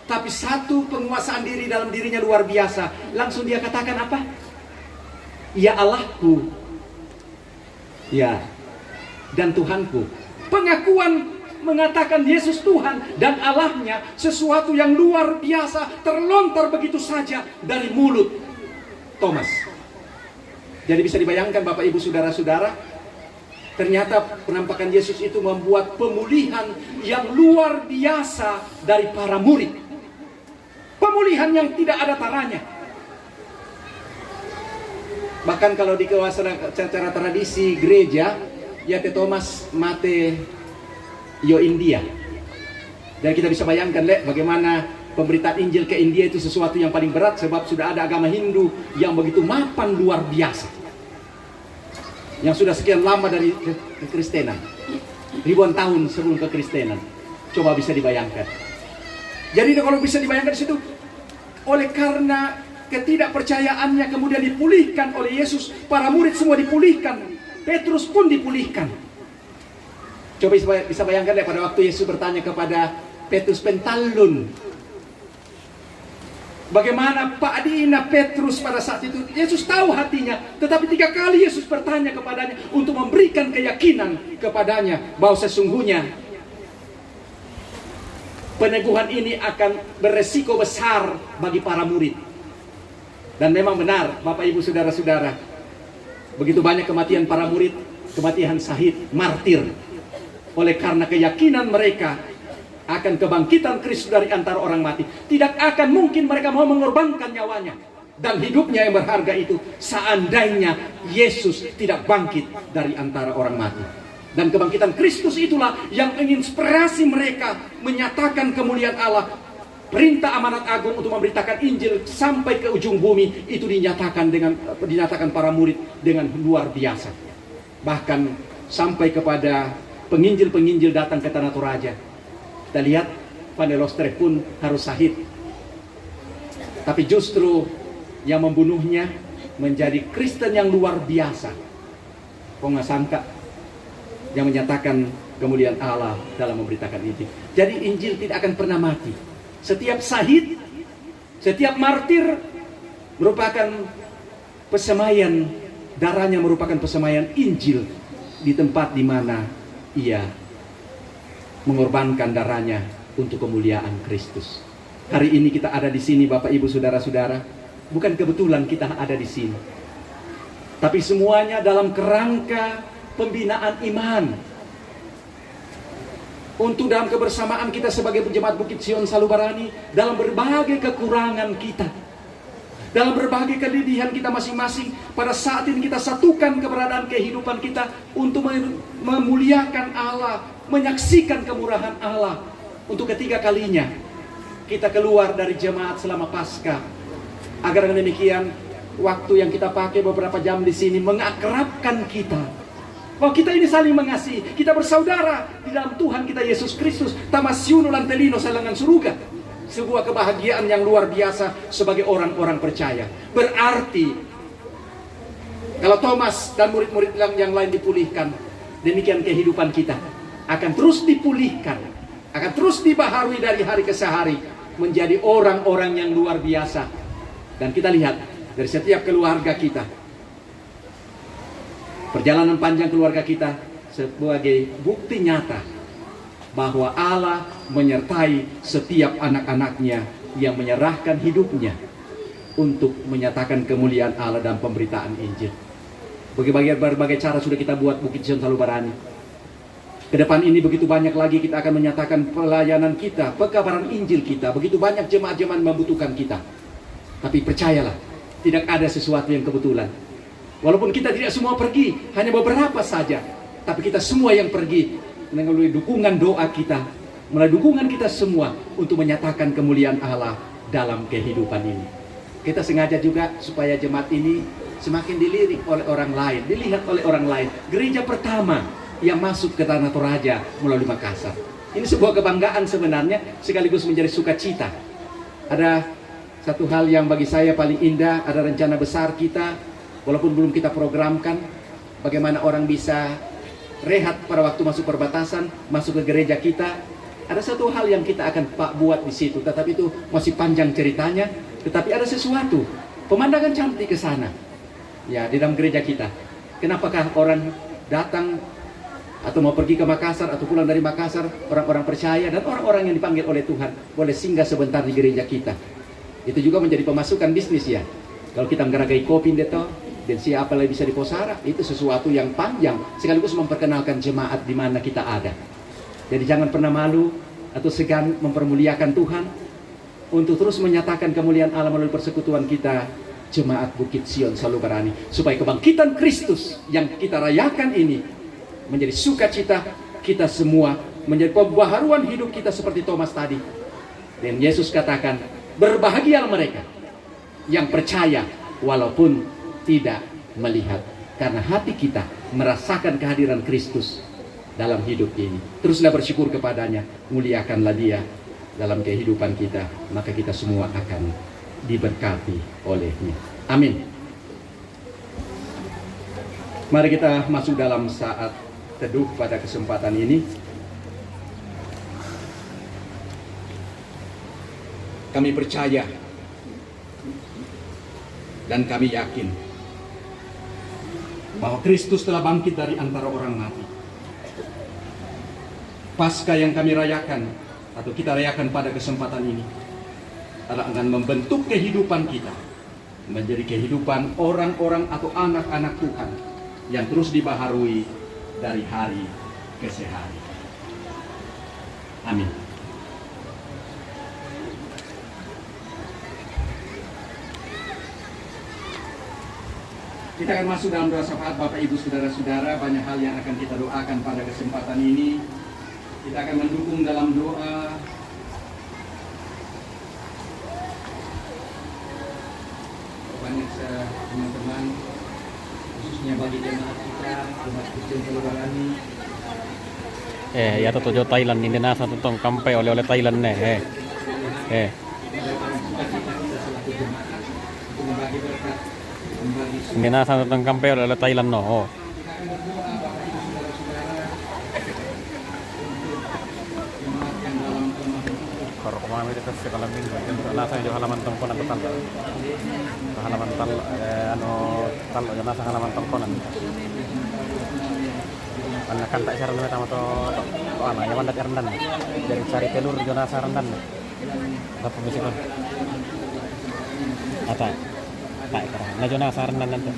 F: tapi satu penguasaan diri dalam dirinya luar biasa. Langsung dia katakan apa? Ya Allahku, ya, dan Tuhanku. Pengakuan mengatakan Yesus Tuhan dan Allahnya sesuatu yang luar biasa terlontar begitu saja dari mulut Thomas. Jadi bisa dibayangkan Bapak Ibu Saudara-saudara, ternyata penampakan Yesus itu membuat pemulihan yang luar biasa dari para murid. Pemulihan yang tidak ada taranya. Bahkan kalau di secara tradisi gereja, ya Thomas mate yo India. Dan kita bisa bayangkan, Le, bagaimana pemberitaan Injil ke India itu sesuatu yang paling berat, sebab sudah ada agama Hindu yang begitu mapan luar biasa, yang sudah sekian lama dari kekristenan, ribuan tahun sebelum kekristenan. Coba bisa dibayangkan. Jadi kalau bisa dibayangkan di situ, oleh karena ketidakpercayaannya kemudian dipulihkan oleh Yesus, para murid semua dipulihkan, Petrus pun dipulihkan. Coba bisa bayangkan ya, pada waktu Yesus bertanya kepada Petrus pentalun, bagaimana Pak Dina Petrus pada saat itu, Yesus tahu hatinya, tetapi 3 kali Yesus bertanya kepadanya untuk memberikan keyakinan kepadanya bahwa sesungguhnya peneguhan ini akan beresiko besar bagi para murid. Dan memang benar, Bapak Ibu Saudara-saudara, begitu banyak kematian para murid, kematian syahid, martir, oleh karena keyakinan mereka akan kebangkitan Kristus dari antara orang mati. Tidak akan mungkin mereka mau mengorbankan nyawanya dan hidupnya yang berharga itu seandainya Yesus tidak bangkit dari antara orang mati. Dan kebangkitan Kristus itulah yang menginspirasi mereka menyatakan kemuliaan Allah. Perintah amanat agung untuk memberitakan Injil sampai ke ujung bumi itu dinyatakan para murid dengan luar biasa. Bahkan sampai kepada penginjil-penginjil datang ke Tanah Toraja. Kita lihat Vanelostre pun harus syahid. Tapi justru yang membunuhnya menjadi Kristen yang luar biasa. Kok nggak sangka, yang menyatakan kemuliaan Allah dalam memberitakan Injil. Jadi Injil tidak akan pernah mati. Setiap syahid, setiap martir merupakan pesemaian, darahnya merupakan pesemaian Injil di tempat di mana ia mengorbankan darahnya untuk kemuliaan Kristus. Hari ini kita ada di sini, Bapak Ibu Saudara-saudara, bukan kebetulan kita ada di sini, tapi semuanya dalam kerangka pembinaan iman. Untuk dalam kebersamaan kita sebagai jemaat Bukit Sion Salubarani, dalam berbagai kekurangan kita, dalam berbagai keledihan kita masing-masing, pada saat ini kita satukan keberadaan kehidupan kita untuk memuliakan Allah, menyaksikan kemurahan Allah. Untuk ketiga kalinya kita keluar dari jemaat selama Paskah, agar dengan demikian waktu yang kita pakai beberapa jam di sini mengakrabkan kita. Bahwa kita ini saling mengasihi, kita bersaudara di dalam Tuhan kita Yesus Kristus. Tamasyuno lantelino salangan surga. Sebuah kebahagiaan yang luar biasa sebagai orang-orang percaya. Berarti kalau Thomas dan murid-murid yang lain dipulihkan, demikian kehidupan kita akan terus dipulihkan, akan terus dibaharui dari hari ke hari menjadi orang-orang yang luar biasa. Dan kita lihat dari setiap keluarga kita, perjalanan panjang keluarga kita sebagai bukti nyata bahwa Allah menyertai setiap anak-anaknya yang menyerahkan hidupnya untuk menyatakan kemuliaan Allah dan pemberitaan Injil. Berbagai cara sudah kita buat Bukit Sion Salubarani. Ke depan ini begitu banyak lagi kita akan menyatakan pelayanan kita, pekabaran Injil kita. Begitu banyak jemaat-jemaat membutuhkan kita. Tapi percayalah, tidak ada sesuatu yang kebetulan. Walaupun kita tidak semua pergi, hanya beberapa saja, tapi kita semua yang pergi melalui dukungan doa kita, melalui dukungan kita semua untuk menyatakan kemuliaan Allah dalam kehidupan ini. Kita sengaja juga supaya jemaat ini semakin dilirik oleh orang lain, dilihat oleh orang lain. Gereja pertama yang masuk ke Tanah Toraja melalui Makassar. Ini sebuah kebanggaan sebenarnya, sekaligus menjadi sukacita. Ada satu hal yang bagi saya paling indah, ada rencana besar kita, walaupun belum kita programkan, bagaimana orang bisa rehat pada waktu masuk perbatasan, masuk ke gereja kita. Ada satu hal yang kita akan buat di situ, tetapi itu masih panjang ceritanya. Tetapi ada sesuatu, pemandangan cantik ke sana, ya, di dalam gereja kita. Kenapakah orang datang atau mau pergi ke Makassar atau pulang dari Makassar, orang-orang percaya dan orang-orang yang dipanggil oleh Tuhan boleh singgah sebentar di gereja kita. Itu juga menjadi pemasukan bisnis ya. Kalau kita ngeragai kopi deto, dan siapa lagi bisa di Posara, itu sesuatu yang panjang sekaligus memperkenalkan jemaat di mana kita ada. Jadi jangan pernah malu atau segan mempermuliakan Tuhan untuk terus menyatakan kemuliaan Allah melalui persekutuan kita, jemaat Bukit Sion Salubarani, supaya kebangkitan Kristus yang kita rayakan ini menjadi sukacita kita semua, menjadi pembaharuan hidup kita seperti Thomas tadi. Dan Yesus katakan, berbahagialah mereka yang percaya walaupun tidak melihat, karena hati kita merasakan kehadiran Kristus dalam hidup ini. Teruslah bersyukur kepadanya, muliakanlah Dia dalam kehidupan kita, maka kita semua akan diberkati olehnya. Amin. Mari kita masuk dalam saat teduh pada kesempatan ini. Kami percaya dan kami yakin bahwa Kristus telah bangkit dari antara orang mati. Paskah yang kami rayakan atau kita rayakan pada kesempatan ini adalah akan membentuk kehidupan kita menjadi kehidupan orang-orang atau anak-anak Tuhan yang terus dibaharui dari hari ke hari. Amin. Kita akan masuk dalam doa syafaat Bapak Ibu Saudara-saudara. Banyak hal yang akan kita doakan pada kesempatan ini. Kita akan mendukung dalam doa banyak teman-teman, khususnya bagi jemaat kita, jemaat Kristen Salubarani.
I: Ya tuh Thailand ini nasa tutong kampai oleh Thailand nih. Ini nasa tutong kampai oleh Thailand no. Kalau kemarin kita sekolah minggu, nasa jo halaman tongkonan total. Halaman tal, nasa halaman tongkonan. Karena kan tak cara nama to anak yang mandat rendan dari cari telur Jonasa rendan apa pemisikan tak kerana nah Jonasa rendan nanti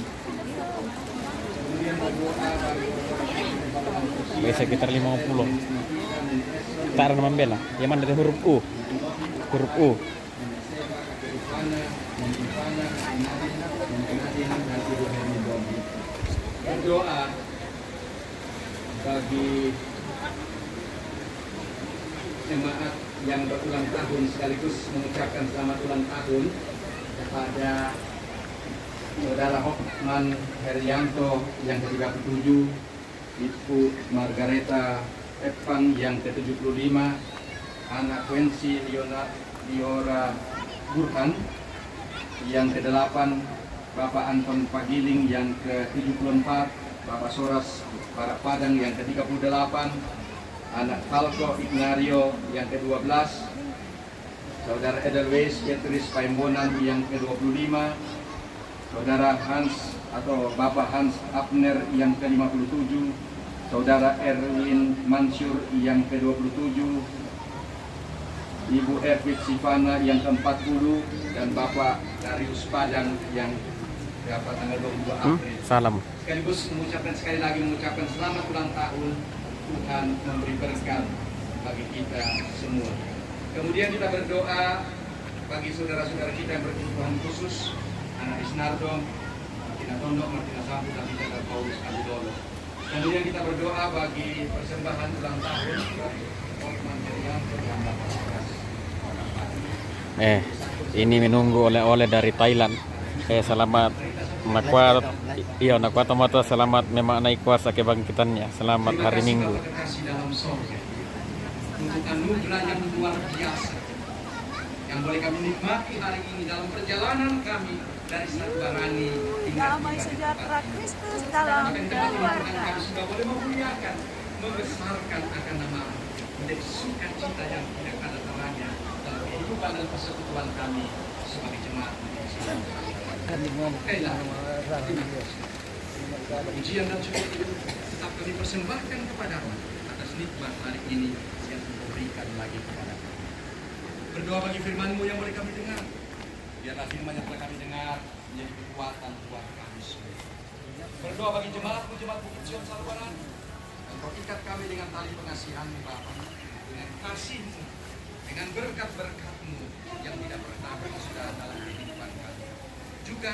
I: sekitar 50 tak ada nama bela yang mandat huruf U
F: berdoa bagi jemaat yang berulang tahun, sekaligus mengucapkan selamat ulang tahun kepada Saudara Hokman Herianto yang ke-37, Ibu Margareta Epang yang ke-75, anak Quensi Liora Burhan yang ke-8, Bapak Anton Pagiling yang ke-74, Bapak Soras Barak Padang yang ke-38, anak Falco Ignario yang ke-12, Saudara Edelweiss Petris Paimbonan yang ke-25, Saudara Hans atau Bapak Hans Abner yang ke-57, Saudara Erwin Mansur yang ke-27, Ibu Erwin Sivana yang ke-40, dan Bapak Darius Padang yang dapat tanggal 22 April.
I: Salam.
F: Sekaligus sekali lagi mengucapkan selamat ulang tahun. Tuhan memberi berkat bagi kita semua. Kemudian kita berdoa bagi saudara-saudara kita yang berkebutuhan khusus, anak Isnardo, Martina Tondok, Martina Sampu, dan Saudara Paulus Abidolo. Kemudian kita berdoa bagi persembahan ulang tahun
I: Ini menunggu oleh-oleh dari Thailand. Selamat nakuat, iya nakuat tomato selamat memaknai kuasa kebangkitannya. Selamat hari Minggu.
F: Untuk anugerah yang luar biasa yang boleh kami nikmati hari ini dalam perjalanan kami dari Salubarani hingga
D: Damai sejahtera Kristus dalam keluarga.
F: kami sudah boleh memuliakan, membesarkan akan nama menjadi sukacita yang tidak ada taranya dalam kehidupan dan persekutuan kami sebagai jemaat. Pujian dan syukur itu tetap kami persembahkan kepadamu atas nikmat hari ini yang Engkau berikan lagi kepada kami. Berdoa bagi firman-Mu yang boleh kami dengar. Biarlah firman yang telah kami dengar menjadi kekuatan buat kami semua. Berdoa bagi jemaat-Mu, jemaat Bukit Sion Salubarani. Engkau ikat kami dengan tali pengasihan-Mu Bapa, dengan kasih-Mu, dengan berkat-berkat-Mu yang tidak pernah sudah dalam kehidupan kami. Juga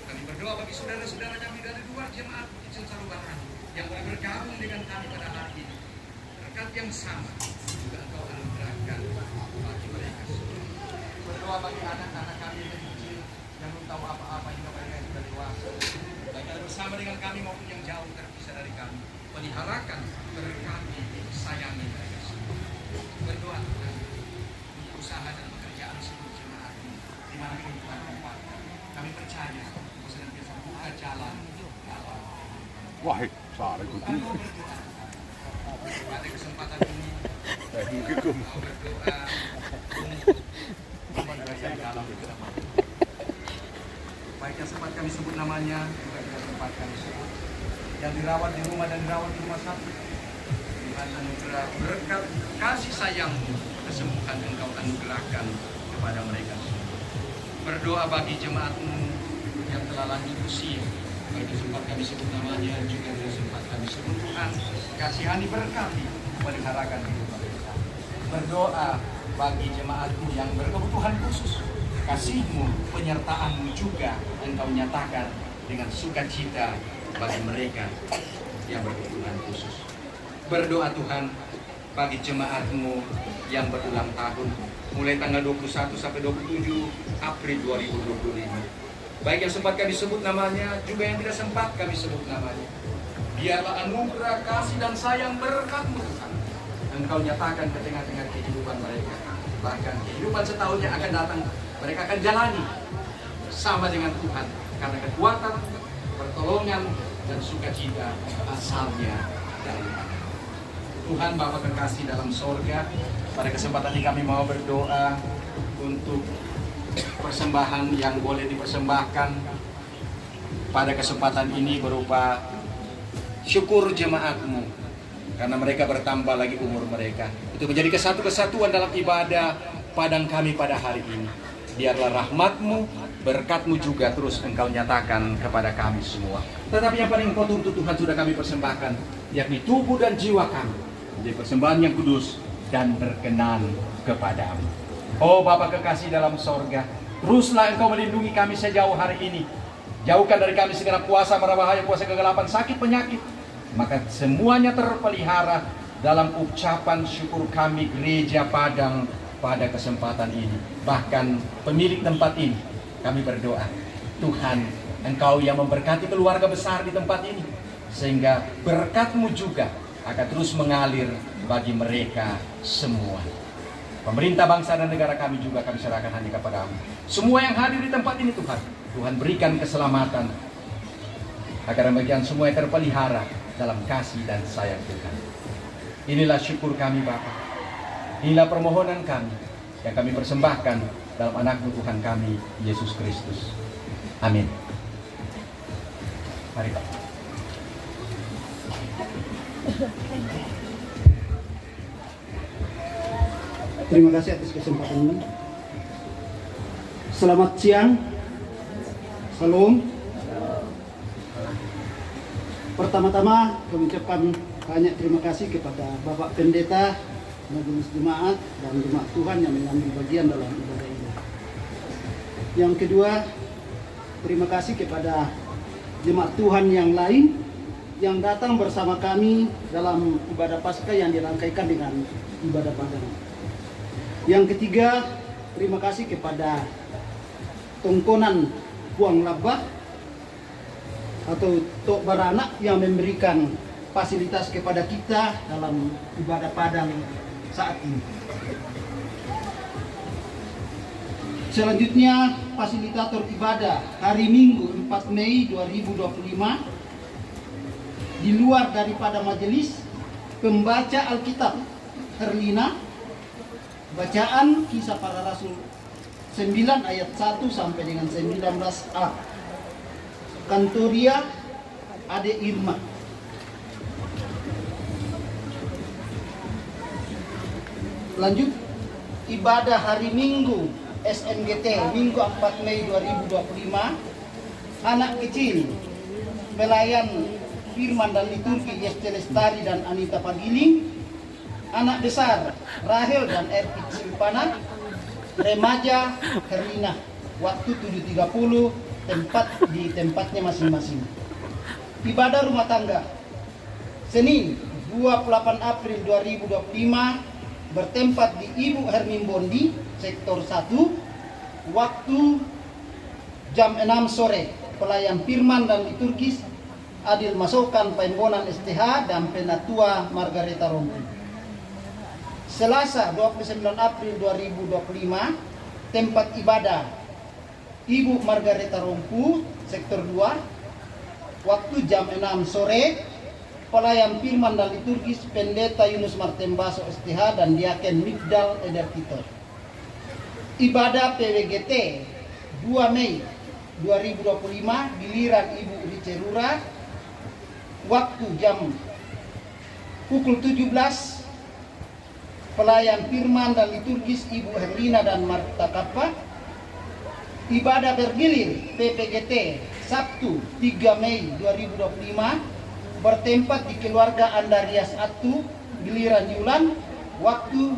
F: kami berdoa bagi saudara-saudara yang dari luar jemaat Bukit Sion Salubarani yang boleh bergabung dengan kami pada hari ini. Berkat yang sama juga Engkau anugerahkan bagi mereka semua. Berdoa bagi anak-anak kami yang kecil yang belum tahu apa-apa hingga mereka yang sudah dewasa, baik yang bersama dengan kami maupun yang jauh terpisah dari kami. Peliharakan, berkati, sayangi mereka semua. Berdoa Tuhan untuk usaha dan pekerjaan seluruh jemaat-Mu di mana kehidupan tempat. Kami percaya Engkau senantiasa buka jalan dalam.
I: Wah, salah itu.
F: Pada kesempatan ini berdoa baik yang sempat kami sebut namanya juga yang sempat kami sebut yang dirawat di rumah dan dirawat di rumah sakit. Tuhan anugerah berkat kasih sayang-Mu, kesembuhan Engkau anugerahkan kepada mereka semua. Berdoa bagi jemaat-Mu yang telah lanjut usia, baik yang sempat kami sebut namanya juga yang sempat kami sebut. Tuhan kasihani, berkati, peliharakan hidup mereka. Berdoa bagi jemaat-Mu yang berkebutuhan khusus, kasih-Mu, penyertaan-Mu juga Engkau nyatakan dengan sukacita bagi mereka yang berkebutuhan khusus. Berdoa Tuhan bagi jemaat-Mu yang berulang tahun mulai tanggal 21 sampai 27 April 2025. Baik yang sempat kami sebut namanya juga yang tidak sempat kami sebut namanya. Biarlah anugerah kasih dan sayang berkat-Mu Tuhan Engkau nyatakan ke tengah-tengah kehidupan mereka. Bahkan kehidupan setahun yang akan datang mereka akan jalani sama dengan Tuhan karena kekuatan, pertolongan dan sukacita asalnya dari Tuhan Bapa kekasih dalam sorga. Pada kesempatan ini kami mau berdoa untuk persembahan yang boleh dipersembahkan pada kesempatan ini berupa syukur jemaat-Mu karena mereka bertambah lagi umur mereka. Itu menjadi kesatuan dalam ibadah padang kami pada hari ini. Biarlah rahmat-Mu, berkat-Mu juga terus Engkau nyatakan kepada kami semua. Tetapi yang paling pokok untuk Tuhan sudah kami persembahkan, yakni tubuh dan jiwa kami menjadi persembahan yang kudus dan berkenan kepadamu. Oh Bapa kekasih dalam sorga, teruslah Engkau melindungi kami sejauh hari ini. Jauhkan dari kami segala kuasa mara bahaya, kuasa kegelapan, sakit, penyakit. Maka semuanya terpelihara dalam ucapan syukur kami gereja Padang pada kesempatan ini. Bahkan pemilik tempat ini, kami berdoa, Tuhan Engkau yang memberkati keluarga besar di tempat ini, sehingga berkat-Mu juga akan terus mengalir bagi mereka semua. Pemerintah bangsa dan negara kami juga kami serahkan hanya kepada-Mu. Semua yang hadir di tempat ini Tuhan, Tuhan berikan keselamatan agar bagian semua yang terpelihara dalam kasih dan sayang Tuhan. Inilah syukur kami Bapa. Inilah permohonan kami yang kami persembahkan dalam anak-Mu Tuhan kami, Yesus Kristus. Amin. Mari Pak.
L: Terima kasih atas kesempatan ini. Selamat siang. Salam. Pertama-tama kami ucapkan banyak terima kasih kepada Bapak Pendeta, Majelis Jemaat dan Jemaat Tuhan yang mengambil bagian dalam ibadah ini. Yang kedua, terima kasih kepada Jemaat Tuhan yang lain yang datang bersama kami dalam ibadah Paskah yang dirangkaikan dengan ibadah padang. Yang ketiga, terima kasih kepada Tongkonan Puang Labah atau Tok Baranak yang memberikan fasilitas kepada kita dalam ibadah padang saat ini. Selanjutnya, fasilitator ibadah hari Minggu 4 Mei 2025 di luar daripada majelis, pembaca Alkitab Herlina, bacaan Kisah Para Rasul 9 ayat 1 sampai dengan 19a. Kantoria Ade Irma. Lanjut, ibadah hari Minggu SMGT Minggu 4 Mei 2025, anak kecil pelayan firman dan liturgi Yeste Lestari dan Anita Pagiling, anak besar Rahel dan Erpit Silpana, remaja Herlina, waktu 7.30, tempat di tempatnya masing-masing. Ibadah rumah tangga Senin 28 April 2025 bertempat di Ibu Hermin Bondi, sektor 1, waktu jam 6 sore. Pelayan firman dan liturgis Adil Masokan Paimbonan STH dan Penatua Margareta Rompu. Selasa 29 April 2025 tempat ibadah Ibu Margareta Rompu, sektor 2, waktu jam 6 sore. Pelayan firman dan liturgis Pendeta Yunus Martembaso STH dan Diaken Migdal Eder Tito. Ibadah PWGT 2 Mei 2025 giliran Ibu Ricerura, waktu jam pukul 17. Pelayan firman dan liturgis Ibu Herlina dan Marta Kappa. Ibadah bergilir PPGT Sabtu 3 Mei 2025 bertempat di keluarga Andarias Atu, giliran Yulan, waktu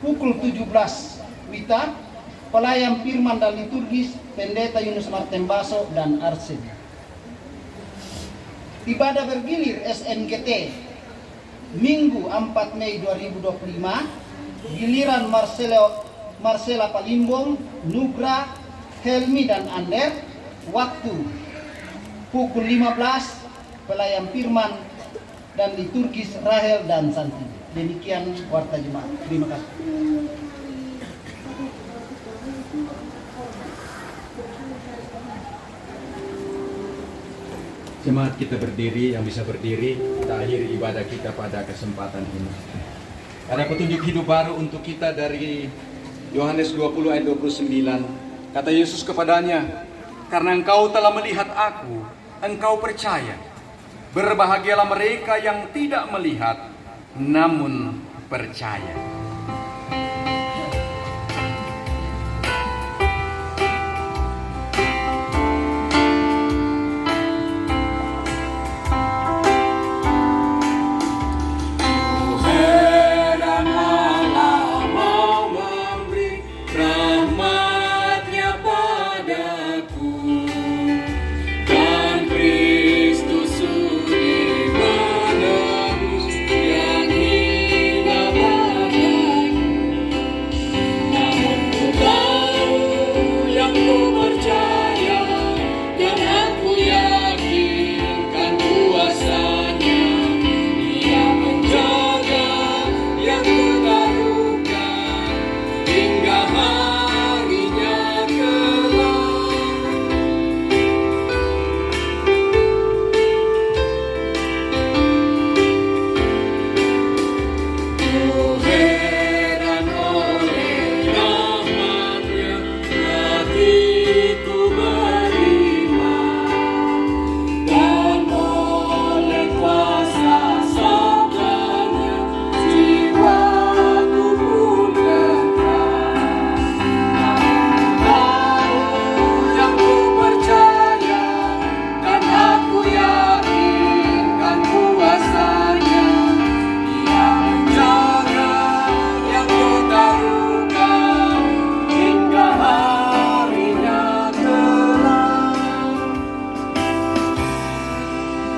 L: pukul 17 WITA. Pelayan firman dan liturgis Pendeta Yunus Martembaso dan Arsen. Ibadah bergilir SMGT Minggu 4 Mei 2025 giliran Marcela Palimbong, Nugra, Helmi dan Ander, waktu pukul 15. Pelayan firman dan liturgis Rahel dan Santi. Demikian warta jemaat. Terima kasih.
F: Jemaat kita berdiri, yang bisa berdiri, kita akhiri ibadah kita pada kesempatan ini. Ada petunjuk hidup baru untuk kita dari Yohanes 20 ayat 29. Kata Yesus kepadanya, "Karena engkau telah melihat aku, engkau percaya. Berbahagialah mereka yang tidak melihat, namun percaya."
B: Yang hina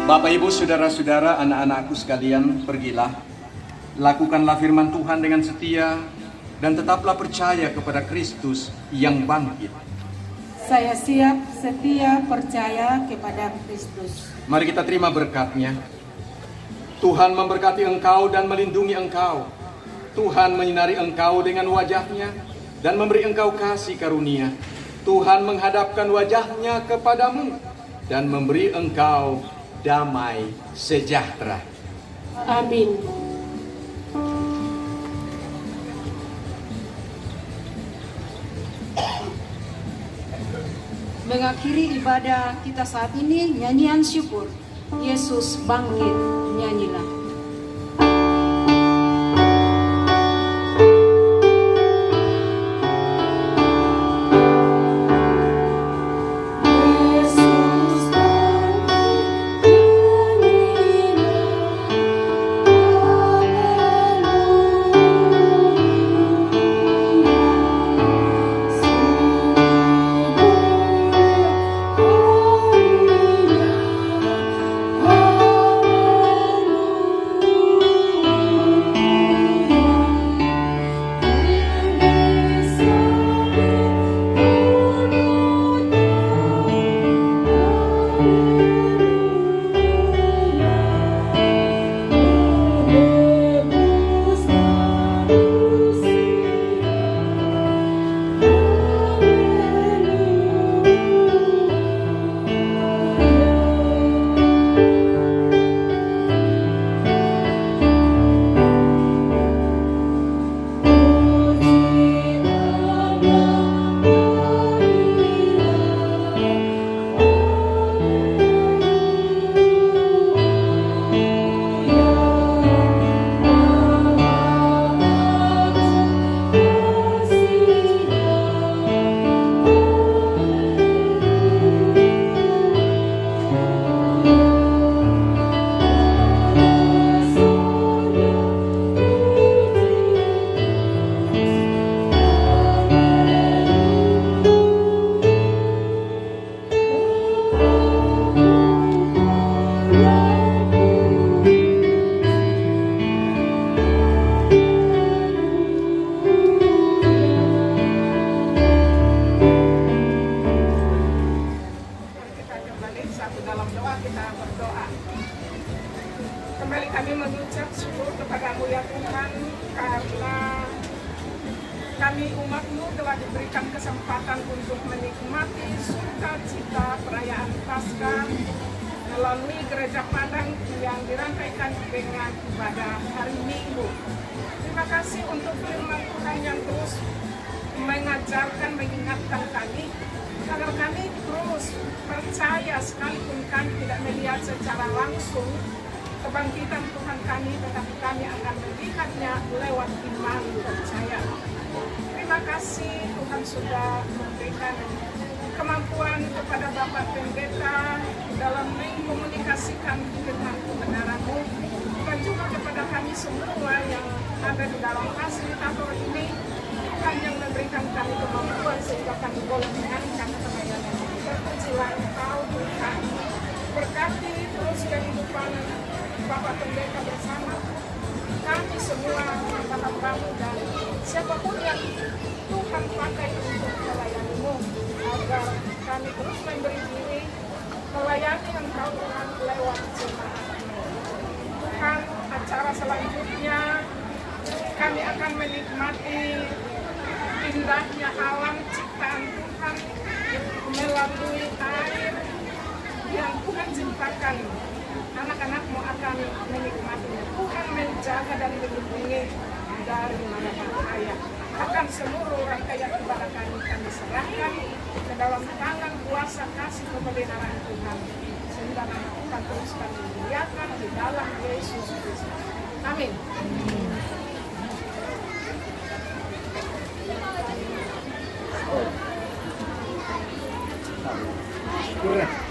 F: Bapak, Ibu, saudara-saudara, anak-anakku sekalian, pergilah, lakukanlah firman Tuhan dengan setia, dan tetaplah percaya kepada Kristus yang bangkit.
M: Saya siap, setia, percaya kepada Kristus.
F: Mari kita terima berkat-Nya. Tuhan memberkati engkau dan melindungi engkau. Tuhan menyinari engkau dengan wajah-Nya dan memberi engkau kasih karunia. Tuhan menghadapkan wajah-Nya kepadamu dan memberi engkau damai sejahtera.
M: Amin.
H: Mengakhiri ibadah kita saat ini, nyanyian syukur Yesus bangkit, nyanyilah.
E: Kembali kami mengucap syukur kepadamu ya Tuhan, karena kami umat-Mu telah diberikan kesempatan untuk menikmati sukacita perayaan Paskah melalui Gereja Padang yang dirangkaikan dengan ibadah hari Minggu. Terima kasih untuk firman Tuhan yang terus mengajarkan, mengingatkan kami, agar kami terus percaya sekalipun kami tidak melihat secara langsung kebangkitan Tuhan kami, tetapi kami akan melihatnya lewat iman percaya. Terima kasih Tuhan sudah memberikan kemampuan kepada Bapak Pendeta dalam mengkomunikasikan firman kebenaran-Mu, dan juga kepada kami semua yang ada di dalam fasilitator ini. Tuhan yang memberikan kami kemampuan sehingga kami boleh menyanyikan pelayanan. Terpujilah Engkau Tuhan. Berkati terus kehidupan Bapak Pendeta bersama kami semua, hamba-hamba-Mu, dan siapapun yang Tuhan pakai untuk melayani-Mu, agar kami terus memberi diri melayani Engkau Tuhan lewat jemaat-Mu. Tuhan, acara selanjutnya kami akan menikmati indahnya alam ciptaan Tuhan melalui air yang Tuhan ciptakan. Anak-anak-Mu akan menikmatinya. Tuhan menjaga dan melindungi dari mana bahaya. Akan seluruh rangkaian ibadah kami serahkan ke dalam tangan kuasa kasih pemeliharaan Tuhan, sehingga nama Tuhan terus kami muliakan di dalam Yesus Kristus. Amin.
F: Correct.